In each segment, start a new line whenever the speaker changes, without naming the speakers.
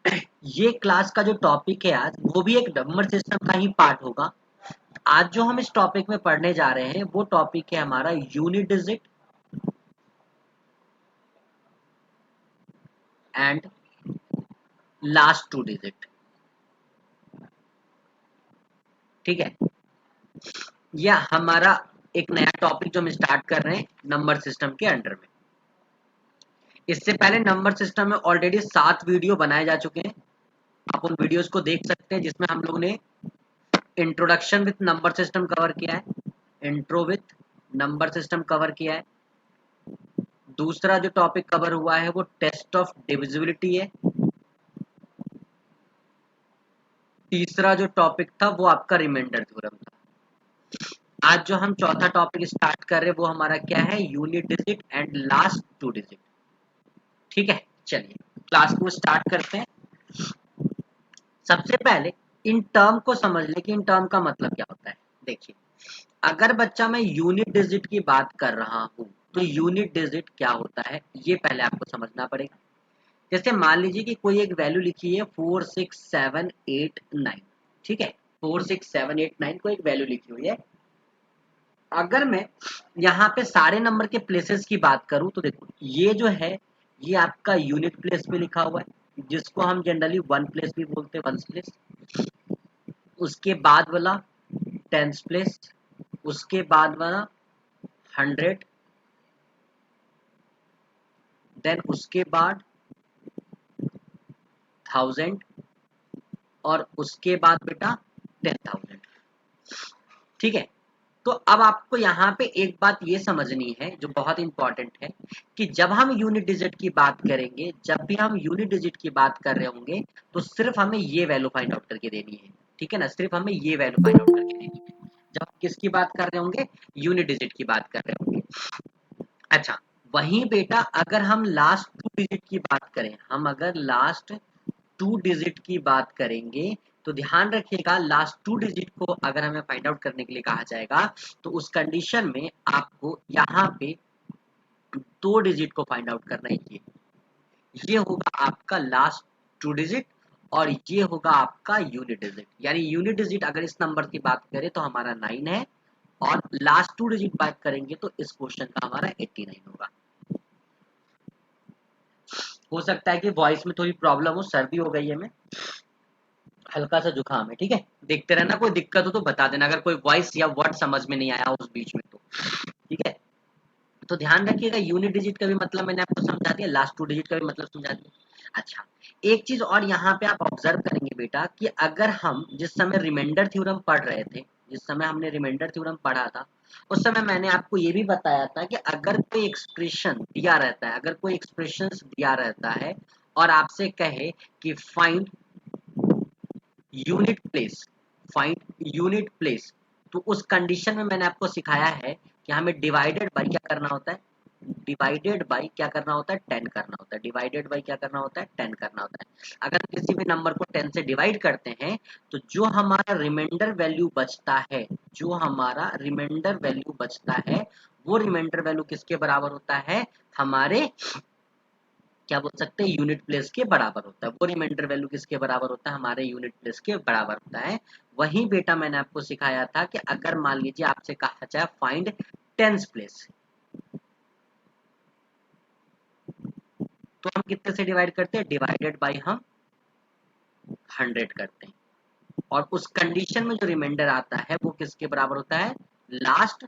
ये क्लास का जो टॉपिक है आज वो भी एक नंबर सिस्टम का ही पार्ट होगा। आज जो हम इस टॉपिक में पढ़ने जा रहे हैं वो टॉपिक है हमारा unit digit and last two digit. ठीक है, यह हमारा एक नया टॉपिक जो हम स्टार्ट कर रहे हैं नंबर सिस्टम के अंडर में। इससे पहले नंबर सिस्टम में ऑलरेडी 7 वीडियो बनाए जा चुके हैं। आप उन वीडियोस को देख सकते हैं जिसमें हम लोग ने introduction with number system cover किया है, intro with number system cover किया है। दूसरा जो टॉपिक कवर हुआ है वो टेस्ट ऑफ डिविजिबिलिटी है। तीसरा जो टॉपिक था वो आपका रिमाइंडर थ्योरम था। आज जो हम चौथा टॉपिक स्टार्ट कर रहे हैं वो हमारा क्या है, unit digit and last two digit. ठीक है, चलिए क्लास को स्टार्ट करते हैं। सबसे पहले इन टर्म को समझ लें कि इन टर्म का मतलब क्या होता है। देखिए, अगर बच्चा मैं यूनिट डिजिट की बात कर रहा हूं तो यूनिट डिजिट क्या होता है ये पहले आपको समझना पड़ेगा। जैसे मान लीजिए कि कोई एक वैल्यू लिखी है 46789। ठीक है, 46789 को एक वैल्यू लिखी हुई है। अगर मैं यहाँ पे सारे नंबर के प्लेसेस की बात करूं तो देखो ये जो है ये आपका यूनिट प्लेस पे लिखा हुआ है, जिसको हम जनरली वन प्लेस भी बोलते हैं, वंस प्लेस। उसके बाद वाला टेंस प्लेस, उसके बाद वाला 100, देन उसके बाद 1000 और उसके बाद बेटा 10,000। ठीक है, तो अब आपको यहाँ पे एक बात ये समझनी है जो बहुत इंपॉर्टेंट है कि जब हम यूनिट डिजिट की बात करेंगे, जब भी हम यूनिट डिजिट की बात कर रहे होंगे तो सिर्फ हमें ये वैल्यू फाइंड आउट करके देनी है। ठीक है ना, सिर्फ हमें ये वैल्यू फाइंड आउट करके देनी है जब हम किसकी बात कर रहे होंगे, यूनिट डिजिट की बात कर रहे होंगे। अच्छा, वहीं बेटा अगर हम लास्ट टू डिजिट की बात करें, हम अगर लास्ट टू डिजिट की बात करेंगे तो ध्यान रखिएगा लास्ट टू डिजिट को अगर हमें फाइंड आउट करने के लिए कहा जाएगा तो उस कंडीशन में आपको यहाँ पे दो डिजिट को फाइंड आउट करना है। ये होगा आपका लास्ट टू डिजिट और ये होगा आपका यूनिट डिजिट। यानी यूनिट डिजिट अगर इस नंबर की बात करें तो हमारा 9 है और लास्ट टू डिजिट बात करेंगे तो इस क्वेश्चन का हमारा 89 होगा। हो सकता है कि वॉइस में थोड़ी प्रॉब्लम हो, सर्दी हो गई है, मैं हल्का सा जुकाम है। ठीक है, देखते रहना, कोई दिक्कत हो तो बता देना अगर कोई वॉइस या वर्ड समझ में नहीं आया उस बीच में तो। ठीक है, तो ध्यान रखिएगा यूनिट डिजिट का भी मतलब मैंने आपको समझा दिया, लास्ट टू डिजिट का भी मतलब समझा दिया। अच्छा, एक चीज और यहाँ पे आप ऑब्जर्व करेंगे बेटा कि अगर हम जिस समय रिमाइंडर थ्योरम पढ़ रहे थे, जिस समय हमने रिमाइंडर थ्योरम पढ़ा था उस समय मैंने आपको ये भी बताया था कि अगर कोई एक्सप्रेशन दिया रहता है, अगर कोई एक्सप्रेशन दिया रहता है और आपसे कहे कि find unit place, find unit place, तो उस कंडीशन में मैंने आपको सिखाया है कि हमें डिवाइडेड बाय क्या करना होता है, डिवाइडेड बाय क्या करना होता है, 10 करना होता है। डिवाइडेड बाय क्या करना होता है, 10 करना होता है। अगर किसी भी नंबर को 10 से डिवाइड करते हैं तो जो हमारा रिमाइंडर वैल्यू बचता है, जो हमारा रिमाइंडर वैल्यू बचता है वो रिमाइंडर वैल्यू किसके बराबर होता है, हमारे क्या बोल सकते हैं, यूनिट प्लेस के बराबर होता है। वो रिमाइंडर वैल्यू किसके बराबर होता है, हमारे यूनिट प्लेस के बराबर होता है। वहीं बेटा मैंने आपको सिखाया था कि अगर मान लीजिए आपसे कहा जाए फाइंड टेंस प्लेस, तो हम कितने से डिवाइड करते हैं, डिवाइडेड बाय हम 100 करते हैं। और उस कंडीशन में जो रिमाइंडर आता है वो किसके बराबर होता है, लास्ट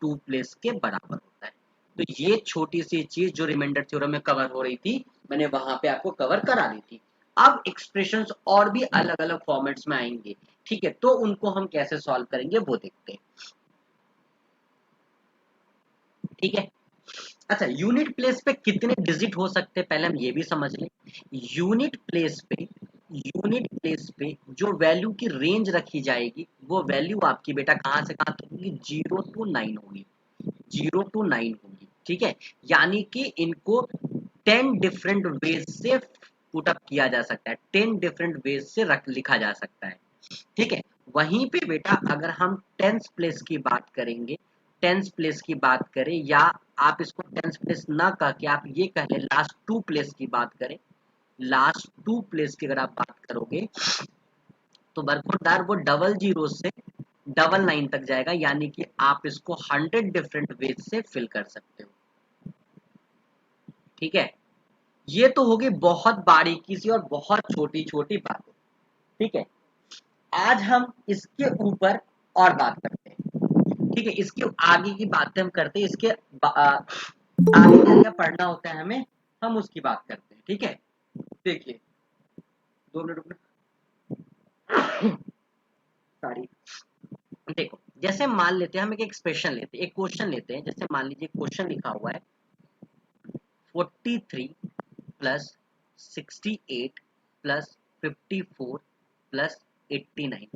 टू प्लेस के बराबर होता है। तो ये छोटी सी चीज जो रिमाइंडर थ्योरम में कवर हो रही थी मैंने वहां पे आपको कवर करा दी थी। अब एक्सप्रेशंस और भी अलग अलग फॉर्मेट्स में आएंगे। ठीक है, तो उनको हम कैसे सॉल्व करेंगे वो देखते हैं। ठीक है, अच्छा, यूनिट प्लेस पे कितने डिजिट हो सकते हैं पहले हम ये भी समझ लें। यूनिट प्लेस पे, यूनिट प्लेस पे जो वैल्यू की रेंज रखी जाएगी वो वैल्यू आपकी बेटा कहां से कहां तक होगी, 0 to 9 होगी, 0 to 9 होगी। ठीक है, यानी कि इनको 10 डिफरेंट वेज से पुट अप किया जा सकता है, 10 डिफरेंट वेज से रख लिखा जा सकता है। ठीक है, वहीं पे बेटा अगर हम टेंस प्लेस की बात करेंगे, टेंस प्लेस की बात करें या आप इसको टेंस प्लेस ना कह के आप ये कह लें लास्ट टू प्लेस की बात करें, लास्ट 2 प्लेस की अगर आप बात करोगे तो बरखुरदार वो डबल जीरो से डबल नाइन तक जाएगा, यानी कि आप इसको 100 डिफरेंट वेज से फिल कर सकते हो। ठीक है, ये तो होगी बहुत बारीकी सी और बहुत छोटी छोटी बातें। ठीक है, आज हम इसके ऊपर और बात करते हैं। ठीक है, इसके आगे की बातें हम करते हैं, इसके आगे क्या क्या पढ़ना होता है हमें, हम उसकी बात करते हैं। ठीक है, देखिए 2 मिनट रुकना, सॉरी। देखो, जैसे मान लेते हैं हम एक एक्सप्रेशन लेते हैं, एक क्वेश्चन लेते हैं। जैसे मान लीजिए क्वेश्चन लिखा हुआ है 43 प्लस 68 प्लस 54 प्लस 89,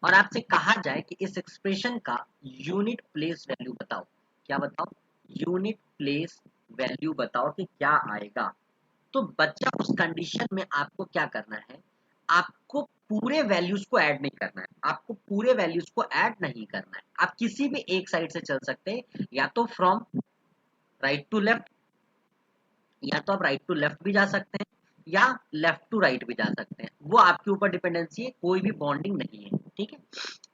और आपसे कहा जाए कि इस एक्सप्रेशन का यूनिट प्लेस वैल्यू बताओ। क्या बताओ? यूनिट प्लेस वैल्यू बताओ कि क्या आएगा। तो बच्चा उस कंडीशन में आपको क्या करना है, आपको पूरे वैल्यूज को ऐड नहीं करना है, आपको पूरे वैल्यूज को ऐड नहीं करना है। आप किसी भी एक साइड से चल सकते हैं, या तो फ्रॉम राइट टू लेफ्ट, या तो आप राइट टू लेफ्ट भी जा सकते हैं, या लेफ्ट टू राइट भी जा सकते हैं। वो आपके ऊपर डिपेंडेंसी है, कोई भी बॉन्डिंग नहीं है। ठीक है,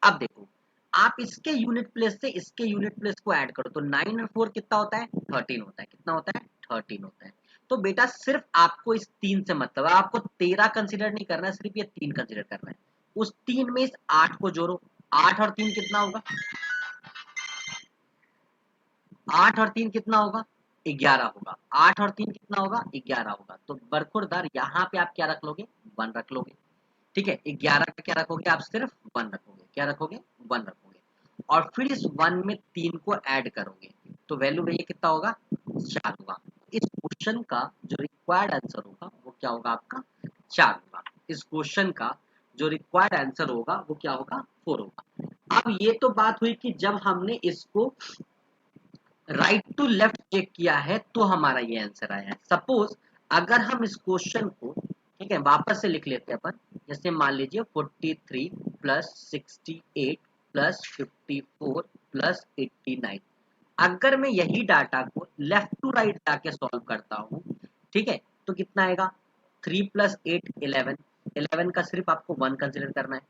अब देखो, आप इसके यूनिट प्लेस से इसके यूनिट प्लेस को ऐड करो तो 9 और 4 कितना होता है? 13 होता है। कितना होता है? 13 होता है। तो बेटा सिर्फ आपको इस 3 से मतलब है, आपको 13 कंसिडर नहीं करना है, सिर्फ ये 3 कंसिडर करना है। उस 3 में इस 8 को जोड़ो, 8 और 3 कितना होगा? 8 और 3 कितना होगा? 11 होगा। 8 और 3 कितना होगा? 11 होगा। तो बरखुरदार यहाँ पे आप क्या रख लोगे? 1 रख लोगे। ठीक है, 11 का क्या रखोगे? आप सिर्फ 1 रखोगे। क्या रखोगे? 1 रखोगे। और फिर इस 1 में 3 को ऐड करोगे तो वैल्यू भैया कितना होगा? 4 होगा। इस क्वेश्चन का जो रिक्वायर्ड आंसर होगा वो क्या होगा? आपका 4 होगा। इस क्वेश्चन का जो रिक्वायर्ड आंसर होगा वो क्या होगा? 4 होगा। अब ये तो बात हुई कि जब हमने इसको राइट टू लेफ्ट चेक किया है तो हमारा ये आंसर आया है। सपोज अगर हम इस क्वेश्चन को, ठीक है, वापस से लिख लेते हैं अपन। जैसे मान लीजिए 43 प्लस 68 प्लस 54 प्लस 89, अगर मैं यही डाटा को लेफ्ट टू राइट जाके सॉल्व करता हूँ, ठीक है, तो कितना आएगा? 3 प्लस 8 11, 11 का सिर्फ आपको 1 कंसिडर करना है।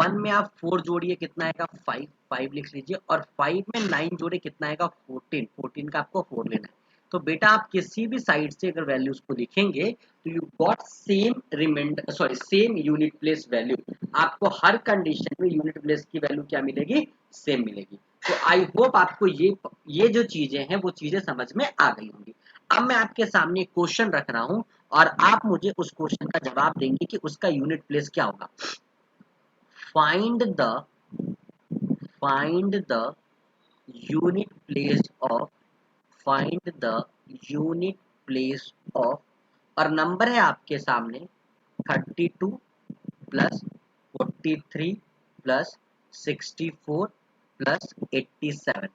1 में आप 4 जोड़िए, कितना आएगा? 5, 5 लिख लीजिए। और 5 में 9 जोड़े, कितना आएगा? 14, 14 का आपको 4 लेना है। तो बेटा आप किसी भी साइड से अगर वैल्यूज को लिखेंगे तो you got same reminder, sorry same unit place value. आपको हर कंडीशन में यूनिट प्लेस की वैल्यू क्या मिलेगी? सेम मिलेगी। तो आई होप आपको ये जो चीजें हैं वो चीजें समझ में आ गई होंगी। अब मैं आपके सामने एक क्वेश्चन रख रहा हूं और आप मुझे उस क्वेश्चन का जवाब देंगे कि उसका यूनिट प्लेस क्या होगा। find the find the unit place of find the unit place of, और नंबर है आपके सामने 32 प्लस 43 प्लस 64 प्लस 87।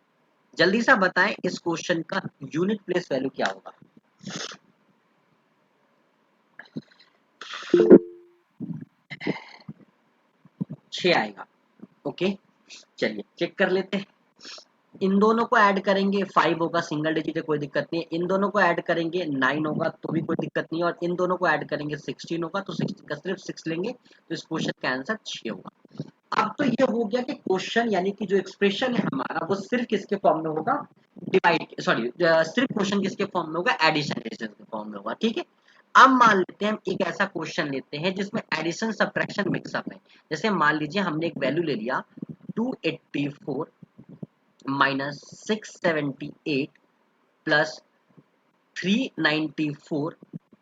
जल्दी सा बताएं इस क्वेश्चन का यूनिट प्लेस वैल्यू क्या होगा? 6 आएगा। ओके, चलिए चेक कर लेते हैं। इन दोनों को ऐड करेंगे 5 होगा, सिंगल डिजिट है, कोई दिक्कत नहीं है। इन दोनों को ऐड करेंगे 9 होगा तो भी कोई दिक्कत नहीं है। और इन दोनों को ऐड करेंगे 16 होगा, तो 16 का सिर्फ 6 लेंगे तो इस क्वेश्चन का आंसर 6 होगा। अब तो ये हो गया कि क्वेश्चन यानी कि जो एक्सप्रेशन है हमारा वो सिर्फ किसके फॉर्म में होगा? डिवाइड, सॉरी, सिर्फ क्वेश्चन किसके फॉर्म में होगा? एडिशन के फॉर्म में होगा। ठीक है, अब मान लेते हैं हम एक ऐसा क्वेश्चन लेते हैं जिसमें एडिशन सब्ट्रैक्शन मिक्सअप है। जैसे मान लीजिए हमने एक वैल्यू ले लिया 284 माइनस 678 प्लस 394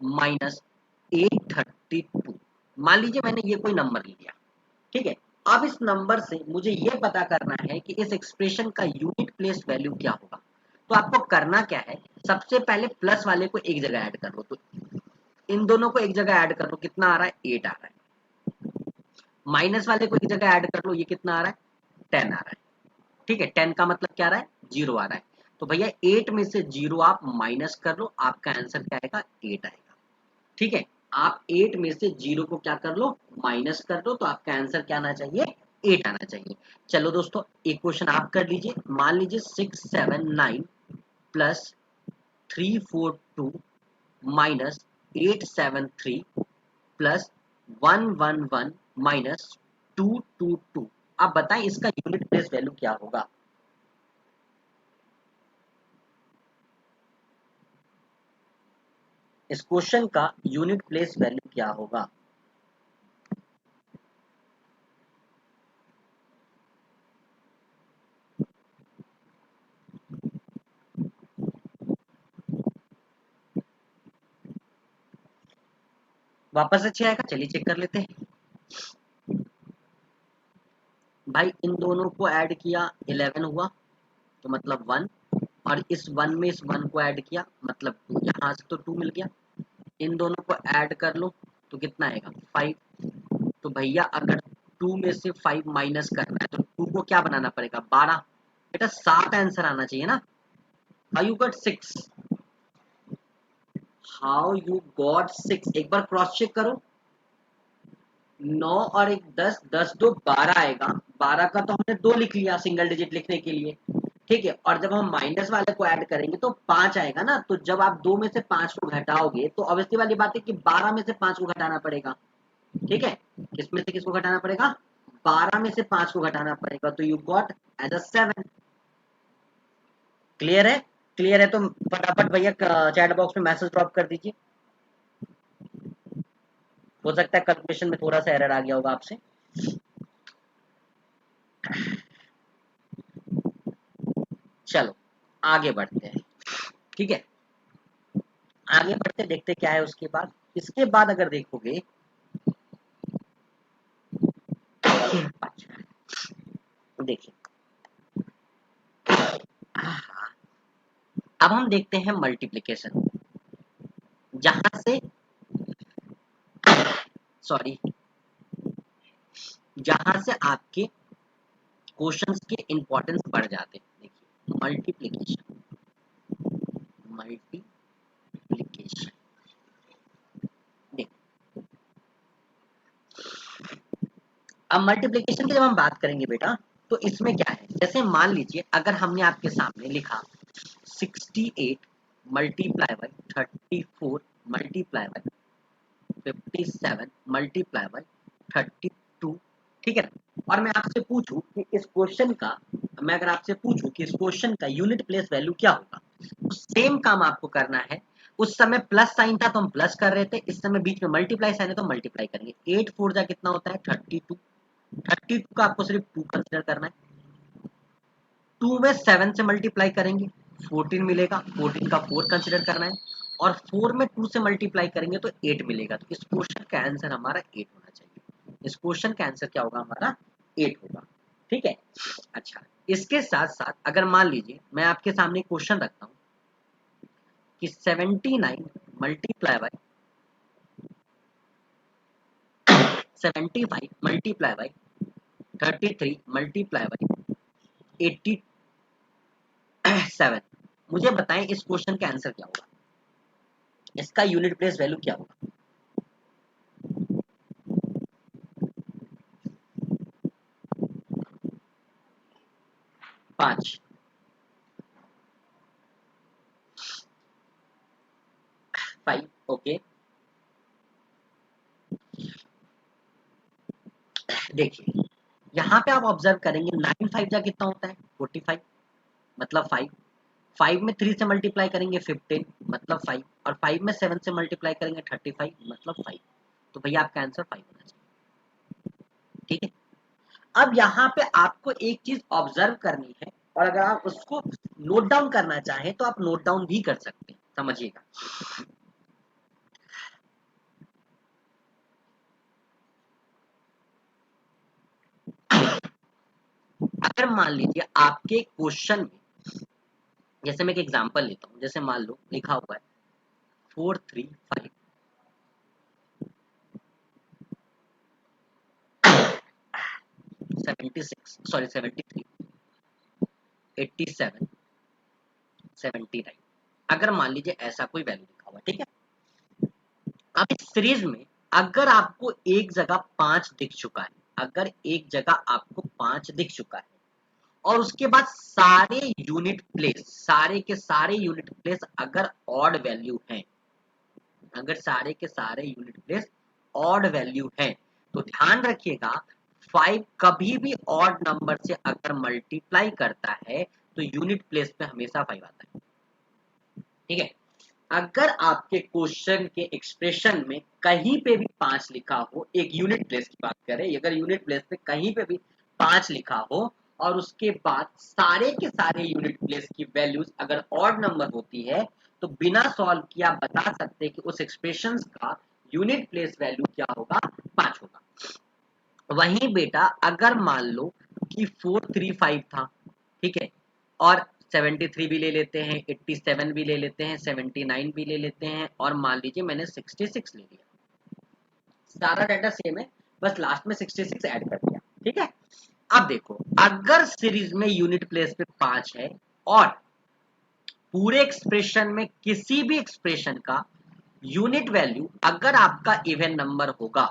माइनस 832। मान लीजिए मैंने ये कोई नंबर लिया। ठीक है, अब इस नंबर से मुझे ये पता करना है कि इस एक्सप्रेशन का यूनिट प्लेस वैल्यू क्या होगा। तो आपको करना क्या है, सबसे पहले प्लस वाले को एक जगह ऐड कर लो। तो इन दोनों को एक जगह ऐड कर लो, कितना आ रहा है? 8 आ रहा है। माइनस वाले को एक जगह ऐड कर लो, ये कितना आ रहा है? 10 आ रहा है। ठीक है, 10 का मतलब क्या आ रहा है? 0 आ रहा है। तो भैया 8 में से 0 आप माइनस कर लो, आपका आंसर क्या आएगा? 8 आएगा। ठीक है, आप 8 में से 0 को क्या कर लो? माइनस कर दो, तो आपका आंसर क्या आना चाहिए? 8 आना चाहिए। चलो दोस्तों, एक क्वेश्चन आप कर लीजिए। मान लीजिए 679 प्लस 342 माइनस 873 प्लस 111 माइनस 222। आप बताएं इसका यूनिट प्लेस वैल्यू क्या होगा? इस क्वेश्चन का यूनिट प्लेस वैल्यू क्या होगा? वापस से 6 आएगा, चलिए चेक कर लेते हैं। भाई इन दोनों को ऐड किया 11 हुआ, तो मतलब 1, और इस 1 में इस 1 को ऐड किया मतलब 2, यहाँ से तो 2 मिल गया। इन दोनों को ऐड कर लो तो कितना आएगा 5। तो भैया अगर 2 में से 5 माइनस करना है तो 2 को क्या बनाना पड़ेगा 12। बेटा 7 आंसर आना चाहिए ना। How you got 6? How you got 6? एक बार क्रॉस चेक करो। 9 और 1 10, 10 2 12 आएगा। 12 का तो हमने 2 लिख लिया सिंगल डिजिट लिखने के लिए, ठीक है। और जब हम माइनस वाले को ऐड करेंगे तो 5 आएगा ना। तो जब आप 2 में से 5 को घटाओगे तो ऑब्वियसली वाली बात है कि 12 में से 5 को घटाना पड़ेगा, ठीक है। किसमें से किसको घटाना पड़ेगा? 12 में से 5 को घटाना पड़ेगा। तो you got as a 7। Clear है? क्लियर है तो फटाफट भैया चैट बॉक्स में मैसेज ड्रॉप कर दीजिए। हो सकता है कैलकुलेशन में थोड़ा सा एरर आ गया होगा आपसे। चलो आगे बढ़ते हैं, ठीक है। आगे बढ़ते देखते क्या है उसके बाद। इसके बाद अगर देखोगे देखिए, अब हम देखते हैं मल्टीप्लिकेशन, जहां से सॉरी जहां से आपके क्वेश्चंस के इंपॉर्टेंस बढ़ जाते हैं। देखिए मल्टीप्लिकेशन, मल्टीप्लिकेशन देखिए, अब मल्टीप्लिकेशन की जब हम बात करेंगे बेटा तो इसमें क्या है, जैसे मान लीजिए अगर हमने आपके सामने लिखा 68 multiply by 34 multiply by 57 multiply by 32, ठीक है ना। और मैं आपसे पूछूं कि इस क्वेश्चन का, मैं अगर आपसे पूछूं कि इस क्वेश्चन का यूनिट प्लेस वैल्यू क्या होगा, तो सेम काम आपको करना है। उस समय प्लस साइन था तो हम प्लस कर रहे थे, इस समय बीच में मल्टीप्लाई साइन है तो मल्टीप्लाई करेंगे। 8 4 जा कितना होता है 32। 32 का आपको सिर्फ 2 कंसिडर करना है। 2 में 7 से मल्टीप्लाई करेंगे 14 मिलेगा, 14 का 4 कंसिडर करना है। और 4 में 2 से मल्टीप्लाई करेंगे तो 8 मिलेगा। तो इस क्वेश्चन का आंसर हमारा 8 होना चाहिए। इस क्वेश्चन का आंसर क्या होगा हमारा 8 होगा, ठीक है। अच्छा, इसके साथ साथ अगर मान लीजिए मैं आपके सामने क्वेश्चन रखता हूँ कि 79 multiply by 75 multiply by 33 multiply by 87, मुझे बताएं इस क्वेश्चन का आंसर क्या होगा, इसका यूनिट प्लेस वैल्यू क्या होगा? 5, 5, ओके। देखिए यहाँ पे आप ऑब्जर्व करेंगे 9 5 जा कितना होता है 45, मतलब 5। 5 में 3 से मल्टीप्लाई करेंगे 15 मतलब 5, और 5 में 7 से मल्टीप्लाई करेंगे 35 मतलब 5। तो भैया आपका आंसर 5 होना चाहिए, ठीक है। अब यहाँ पे आपको एक चीज ऑब्जर्व करनी है, और अगर आप उसको नोट डाउन करना चाहें तो आप नोट डाउन भी कर सकते हैं, समझिएगा। अगर मान लीजिए आपके क्वेश्चन में, जैसे मैं एक एग्जांपल लेता हूँ, जैसे मान लो लिखा हुआ है 435 76 सॉरी 73 87 79, अगर मान लीजिए ऐसा कोई वैल्यू लिखा हुआ है, ठीक है। अब इस सीरीज में अगर आपको एक जगह 5 दिख चुका है, अगर एक जगह आपको 5 दिख चुका है, और उसके बाद सारे यूनिट प्लेस, सारे के सारे यूनिट प्लेस अगर ऑड वैल्यू हैं, अगर सारे के सारे यूनिट प्लेस ऑड वैल्यू है तो ध्यान रखिएगा 5 कभी भी ऑड नंबर से अगर मल्टीप्लाई करता है तो यूनिट प्लेस पे हमेशा 5 आता है। ठीक है, अगर आपके क्वेश्चन के एक्सप्रेशन में कहीं पे भी 5 लिखा हो, एक यूनिट प्लेस की बात करें, अगर यूनिट प्लेस पे कहीं पे भी 5 लिखा हो और उसके बाद सारे के सारे यूनिट प्लेस की वैल्यूज अगर ऑड नंबर होती है तो बिना सॉल्व किए आप बता सकते हैं कि उस एक्सप्रेशन का यूनिट प्लेस वैल्यू क्या होगा, 5 होगा। वहीं बेटा अगर मान लो कि 435 था, ठीक है, और 73 भी ले लेते हैं, 87 भी ले लेते हैं, 79 भी ले लेते हैं, और मान लीजिए मैंने 66 ले लिया, सारा डाटा सेम है, बस लास्ट में 66 ऐड कर दिया। ठीक है, अब देखो अगर सीरीज में यूनिट प्लेस पे 5 है और पूरे एक्सप्रेशन में किसी भी एक्सप्रेशन का यूनिट वैल्यू अगर आपका इवन नंबर होगा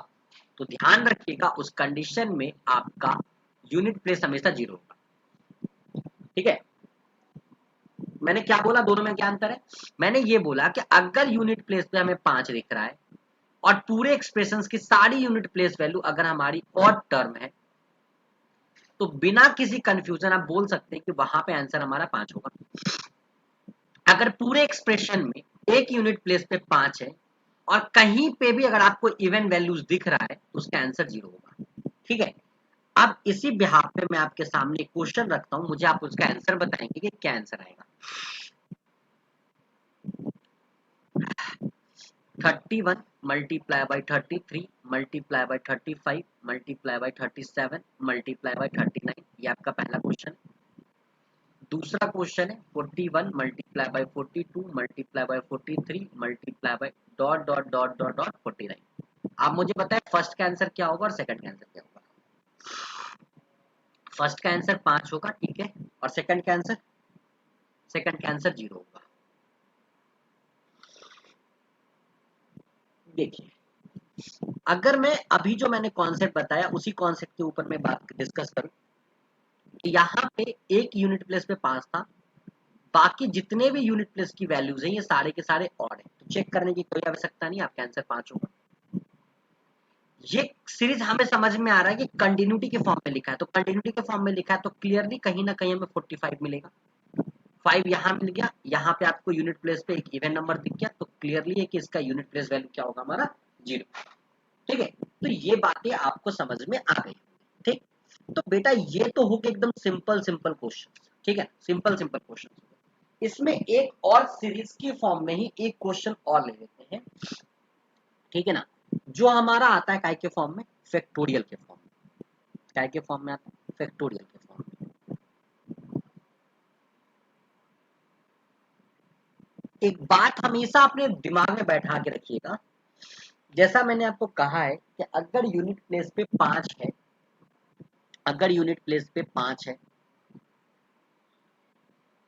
तो ध्यान रखिएगा उस कंडीशन में आपका यूनिट प्लेस हमेशा 0 होगा। ठीक है, मैंने क्या बोला, दोनों में क्या अंतर है? मैंने ये बोला कि अगर यूनिट प्लेस पे हमें 5 दिख रहा है और पूरे एक्सप्रेशंस की सारी यूनिट प्लेस वैल्यू अगर हमारी ऑड टर्म है तो बिना किसी कंफ्यूजन आप बोल सकते हैं कि वहां पे आंसर हमारा 5 होगा। अगर पूरे एक्सप्रेशन में एक यूनिट प्लेस पे 5 है और कहीं पे भी अगर आपको इवन वैल्यूज दिख रहा है तो उसका आंसर 0 होगा। ठीक है, अब इसी बिहाफ पे मैं आपके सामने क्वेश्चन रखता हूं, मुझे आप उसका आंसर बताएंगे कि क्या आंसर आएगा। 31 multiply by 33 multiply by 35 multiply by 37 multiply by 39, ये आपका पहला क्वेश्चन है। दूसरा क्वेश्चन है 41 multiply by 42 multiply by 43 multiply by dot dot dot dot dot 49। आप मुझे बताएं फर्स्ट का आंसर क्या होगा और सेकंड का आंसर क्या होगा। फर्स्ट का आंसर 5 होगा, ठीक है, और सेकंड का आंसर 0 होगा। देखिए अगर मैं अभी जो मैंने कॉन्सेप्ट बताया उसी कॉन्सेप्ट के ऊपर मैं बात डिस्कस करूं कि यहाँ पे एक यूनिट प्लेस पे 5 था, बाकी जितने भी यूनिट प्लेस की वैल्यूज हैं ये सारे के सारे ऑड हैं, तो चेक करने की कोई आवश्यकता नहीं, आपका आंसर 5 होगा। ये सीरीज हमें समझ में आ रहा है कि कंटिन्यूटी के फॉर्म में लिखा है, तो कंटिन्यूटी के फॉर्म में लिखा है तो क्लियरली कहीं ना कहीं हमें 45 मिलेगा। 5 यहाँ मिल गया, यहाँ पे आपको यूनिट प्लेस पे एक इवन नंबर दिख गया, तो क्लियरली है कि इसका यूनिट प्लेस वैल्यू क्या होगा, हमारा 0। ठीक है, तो ये बातें आपको समझ में आ गई। ठीक, तो बेटा ये तो हो गया एकदम सिंपल सिंपल क्वेश्चन। ठीक है, सिंपल सिंपल क्वेश्चन। इसमें एक और सीरीज की फॉर्म में ही एक क्वेश्चन और ले लेते हैं, ठीक है ना, जो हमारा आता है काय के फॉर्म में, फैक्टोरियल के फॉर्म में। काय के फॉर्म में आता है, फैक्टोरियल के फॉर्म में। एक बात हमेशा अपने दिमाग में बैठा के रखिएगा, जैसा मैंने आपको कहा है कि अगर यूनिट प्लेस पे 5 है, अगर यूनिट प्लेस पे 5 है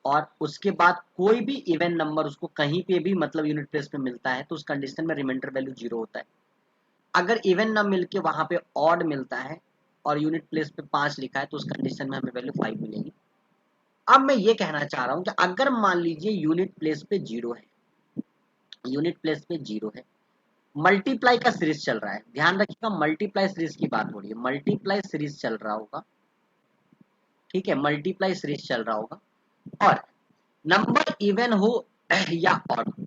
और उसके बाद कोई भी इवन नंबर उसको कहीं पे भी मतलब यूनिट प्लेस पे मिलता है तो उस कंडीशन में रिमाइंडर वैल्यू 0 होता है। अगर इवन ना मिलके वहां पे ऑड मिलता है और यूनिट प्लेस पे 5 लिखा है तो उस कंडीशन में हमें वैल्यू 5 मिलेगी। अब मैं ये कहना चाह रहा हूं कि अगर मान लीजिए यूनिट प्लेस पे 0 है, यूनिट प्लेस पे 0 है, मल्टीप्लाई का सीरीज चल रहा है, ध्यान रखिएगा मल्टीप्लाई सीरीज की बात हो रही है, मल्टीप्लाई सीरीज चल रहा होगा, ठीक है, मल्टीप्लाई सीरीज चल रहा होगा और नंबर इवन हो या ऑड हो,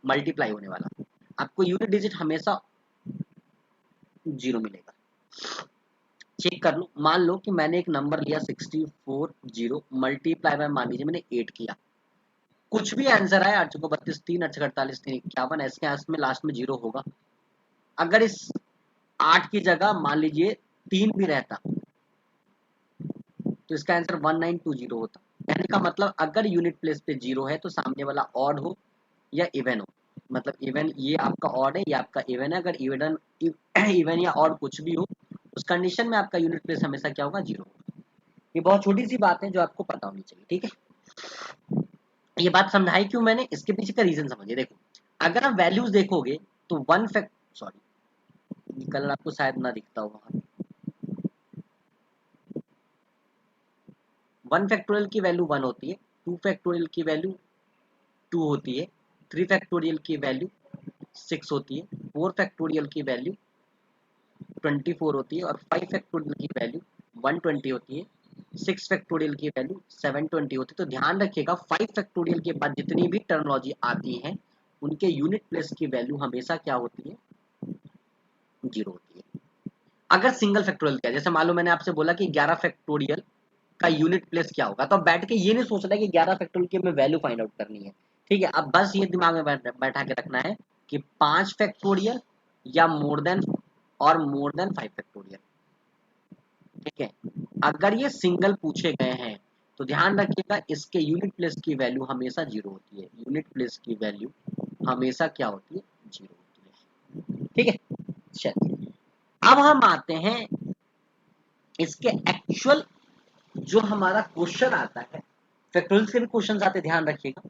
मल्टीप्लाई होने वाला, आपको यूनिट डिजिट हमेशा 0 मिलेगा। चेक कर लो, मान लो कि मैंने एक नंबर लिया 64 मल्टीप्लाई बाय मान लीजिए मैंने 8 किया, कुछ भी आंसर आया 8 को 32 3 8 48 3 51, ऐसे आंसर में लास्ट में 0 होगा। अगर इस 8 की जगह मान लीजिए 3 भी रहता तो इसका आंसर 1920 होता। कहने का मतलब अगर यूनिट प्लेस पे 0 है तो सामने वाला ऑड हो या इवन हो, मतलब इवन ये आपका ऑड है, ये आपका इवन है, अगर इवन इवन या ऑड कुछ भी हो उस कंडीशन में आपका यूनिट प्लेस हमेशा क्या होगा, 0 होगा। ये बहुत छोटी सी बात है जो आपको पता होनी चाहिए। ठीक है, ये बात समझाई क्यों मैंने, इसके पीछे का रीजन समझिए। देखो अगर आप वैल्यूज देखोगे तो वन फैक्ट सॉरी कलर आपको शायद ना दिखता होगा, 1 फैक्टोरियल की वैल्यू 1 होती है, 2 फैक्टोरियल की वैल्यू 2 होती है, 3 फैक्टोरियल की वैल्यू 6 होती है, 4 फैक्टोरियल की वैल्यू 24 होती है और 5 फैक्टोरियल की वैल्यू 120 होती है, 6 फैक्टोरियल की वैल्यू 720 होती है। तो ध्यान रखिएगा 5 फैक्टोरियल के बाद जितनी भी टर्मिनोलॉजी आती है उनके यूनिट प्लेस की वैल्यू हमेशा क्या होती है, 0 होती है। अगर सिंगल फैक्टोरियल क्या, जैसे मान लो मैंने आपसे बोला कि 11 फैक्टोरियल का यूनिट प्लेस क्या होगा, तो अब बैठ के ये नहीं सोचना कि 11 फैक्टोरियल की हमें वैल्यू फाइंड आउट करनी है। ठीक है, अब बस ये दिमाग में बैठा के रखना है कि 5 फैक्टोरियल या मोर देन और मोर देन 5 फैक्टोरियल। ठीक है, अगर ये सिंगल पूछे गए हैं तो ध्यान रखिएगा इसके यूनिट प्लेस की वैल्यू हमेशा 0 होती है। यूनिट प्लेस की वैल्यू हमेशा क्या होती है, 0 होती है। ठीक है, चलिए अब हम आते हैं इसके एक्चुअल जो हमारा क्वेश्चन आता है। फैक्टोरियल के भी क्वेश्चन आते हैं, ध्यान रखिएगा।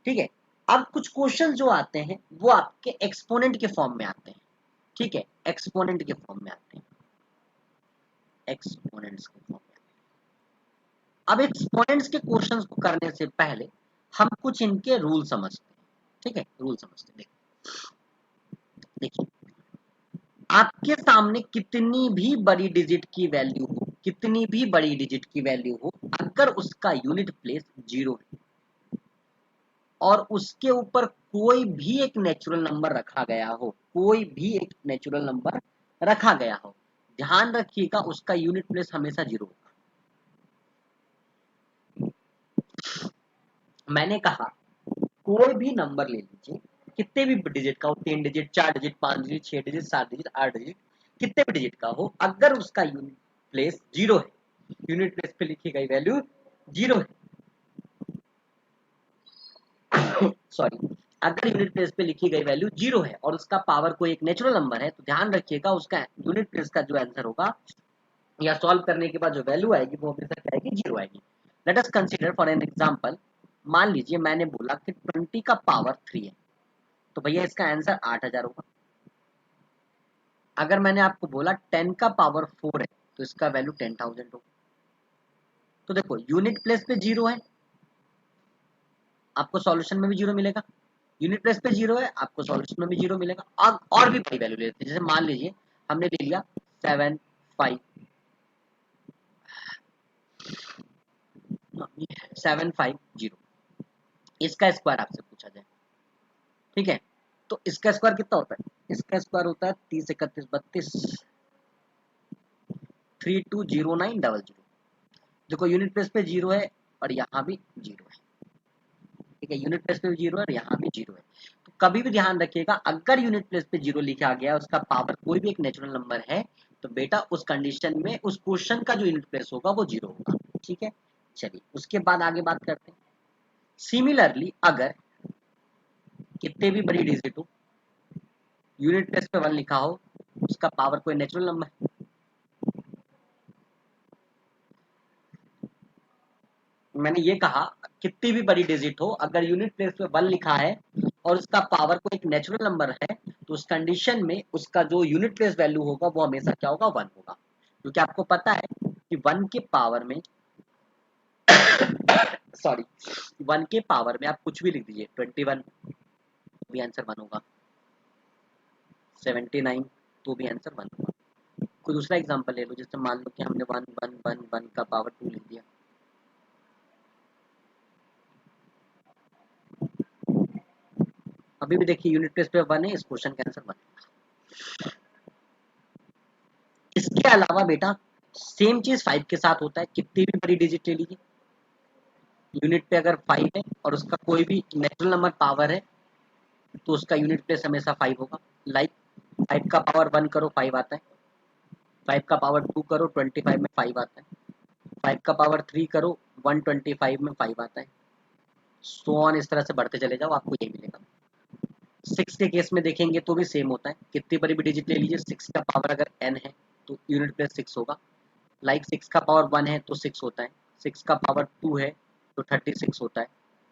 ठीक है, अब कुछ क्वेश्चन जो आते हैं वो आपके एक्सपोनेंट के फॉर्म में आते हैं। ठीक है, एक्सपोनेंट के फॉर्म में आते हैं, एक्सपोनेंट्स के फॉर्म में। अब एक्सपोनेंट्स के क्वेश्चंस को करने से पहले हम कुछ इनके रूल समझते हैं। ठीक है, रूल समझते हैं। देखिए आपके सामने कितनी भी बड़ी डिजिट की वैल्यू हो, कितनी भी बड़ी डिजिट की वैल्यू हो, अगर उसका यूनिट प्लेस 0 है और उसके ऊपर कोई भी एक नेचुरल नंबर रखा गया हो, कोई भी एक नेचुरल नंबर रखा गया हो, ध्यान रखिएगा उसका यूनिट प्लेस हमेशा 0 होगा। मैंने कहा कोई भी नंबर ले लीजिए, कितने भी डिजिट का हो, 3 digit, 4 digit, 5 digit, 6 digit, 7 digit, 8 digit, कितने भी डिजिट का हो, अगर उसका यूनिट प्लेस 0 है, यूनिट प्लेस पे लिखी गई वैल्यू 0 है, सॉरी, अगर यूनिट प्लेस पे लिखी गई वैल्यू 0 है और उसका पावर कोई एक नेचुरल नंबर है, तो ध्यान रखिएगा उसका यूनिट प्लेस का जो आंसर होगा या सॉल्व करने के बाद जो वैल्यू आएगी वो हमेशा क्या आएगी, 0 आएगी। Let us consider for an example, मान लीजिए मैंने बोला कि 20 का पावर 3 है, तो भैया इसका आंसर 8000 होगा। अगर मैंने आपको बोला 10 का पावर 4 है तो इसका वैल्यू 10,000 होगा। तो देखो यूनिट प्लेस पे 0 है, आपको सॉल्यूशन में भी 0 मिलेगा, यूनिट प्लेस पे 0 है, आपको सॉल्यूशन में भी 0 मिलेगा। अब और भी बड़ी वैल्यू ले लेते हैं, जैसे मान लीजिए हमने ले लिया 750, इसका स्क्वायर आपसे पूछा जाए। ठीक है, तो इसका स्क्वायर कितना होता है, इसका स्क्वायर होता है 30 31 32 320900। देखो यूनिट प्लेस पे 0 है और यहाँ भी 0 है। ठीक है, यूनिट प्लेस पे भी 0 है और यहाँ भी 0 है। तो कभी भी ध्यान रखिएगा अगर यूनिट प्लेस पे 0 लिखा गया, उसका पावर कोई भी एक नेचुरल नंबर है, तो बेटा उस कंडीशन में उस क्वेश्चन का जो यूनिट प्लेस होगा वो 0 होगा। ठीक है, चलिए उसके बाद आगे बात करते हैं। सिमिलरली अगर कितने भी बड़ी डिजिट हो, यूनिट प्लेस पे 1 लिखा हो, उसका पावर कोई नेचुरल नंबर है, मैंने ये कहा कितनी भी बड़ी डिजिट हो, अगर यूनिट प्लेस पे 1 लिखा है और उसका पावर कोई एक नेचुरल नंबर है, तो उस कंडीशन में उसका जो यूनिट प्लेस वैल्यू होगा वो हमेशा क्या होगा, 1 होगा। क्योंकि आपको पता है कि 1 के पावर में सॉरी 1 के पावर में आप कुछ भी लिख दीजिए, 21 तो भी आंसर 1 होगा, 79 तो भी आंसर 1 होगा। कोई दूसरा एग्जांपल ले लो, जैसे मान लो कि हमने 1 का पावर 2 लिख दिया, अभी भी देखिए यूनिट प्लेस पे 1 है, इस क्वेश्चन का आंसर 1। इसके अलावा बेटा सेम चीज 5 के साथ होता है, कितनी भी बड़ी डिजिट ले लीजिए, यूनिट पे अगर 5 है और उसका कोई भी नेचुरल नंबर पावर है, तो उसका यूनिट प्लेस हमेशा 5 होगा। लाइक 5 का पावर 1 करो 5 आता है, 5 का पावर 2 करो 25 में 5 आता है, 5 का पावर 3 करो 125 में 5 आता है, सो ऑन, इस तरह से बढ़ते चले जाओ, आपको ये मिलेगा। 6 के केस में देखेंगे तो भी सेम होता है, कितनी बड़ी भी डिजिट ले लीजिए, 6 का पावर अगर n है तो यूनिट प्लेस 6 होगा। लाइक 6 का पावर 1 है तो 6 होता है, 6 का पावर 2 है तो 36 होता है,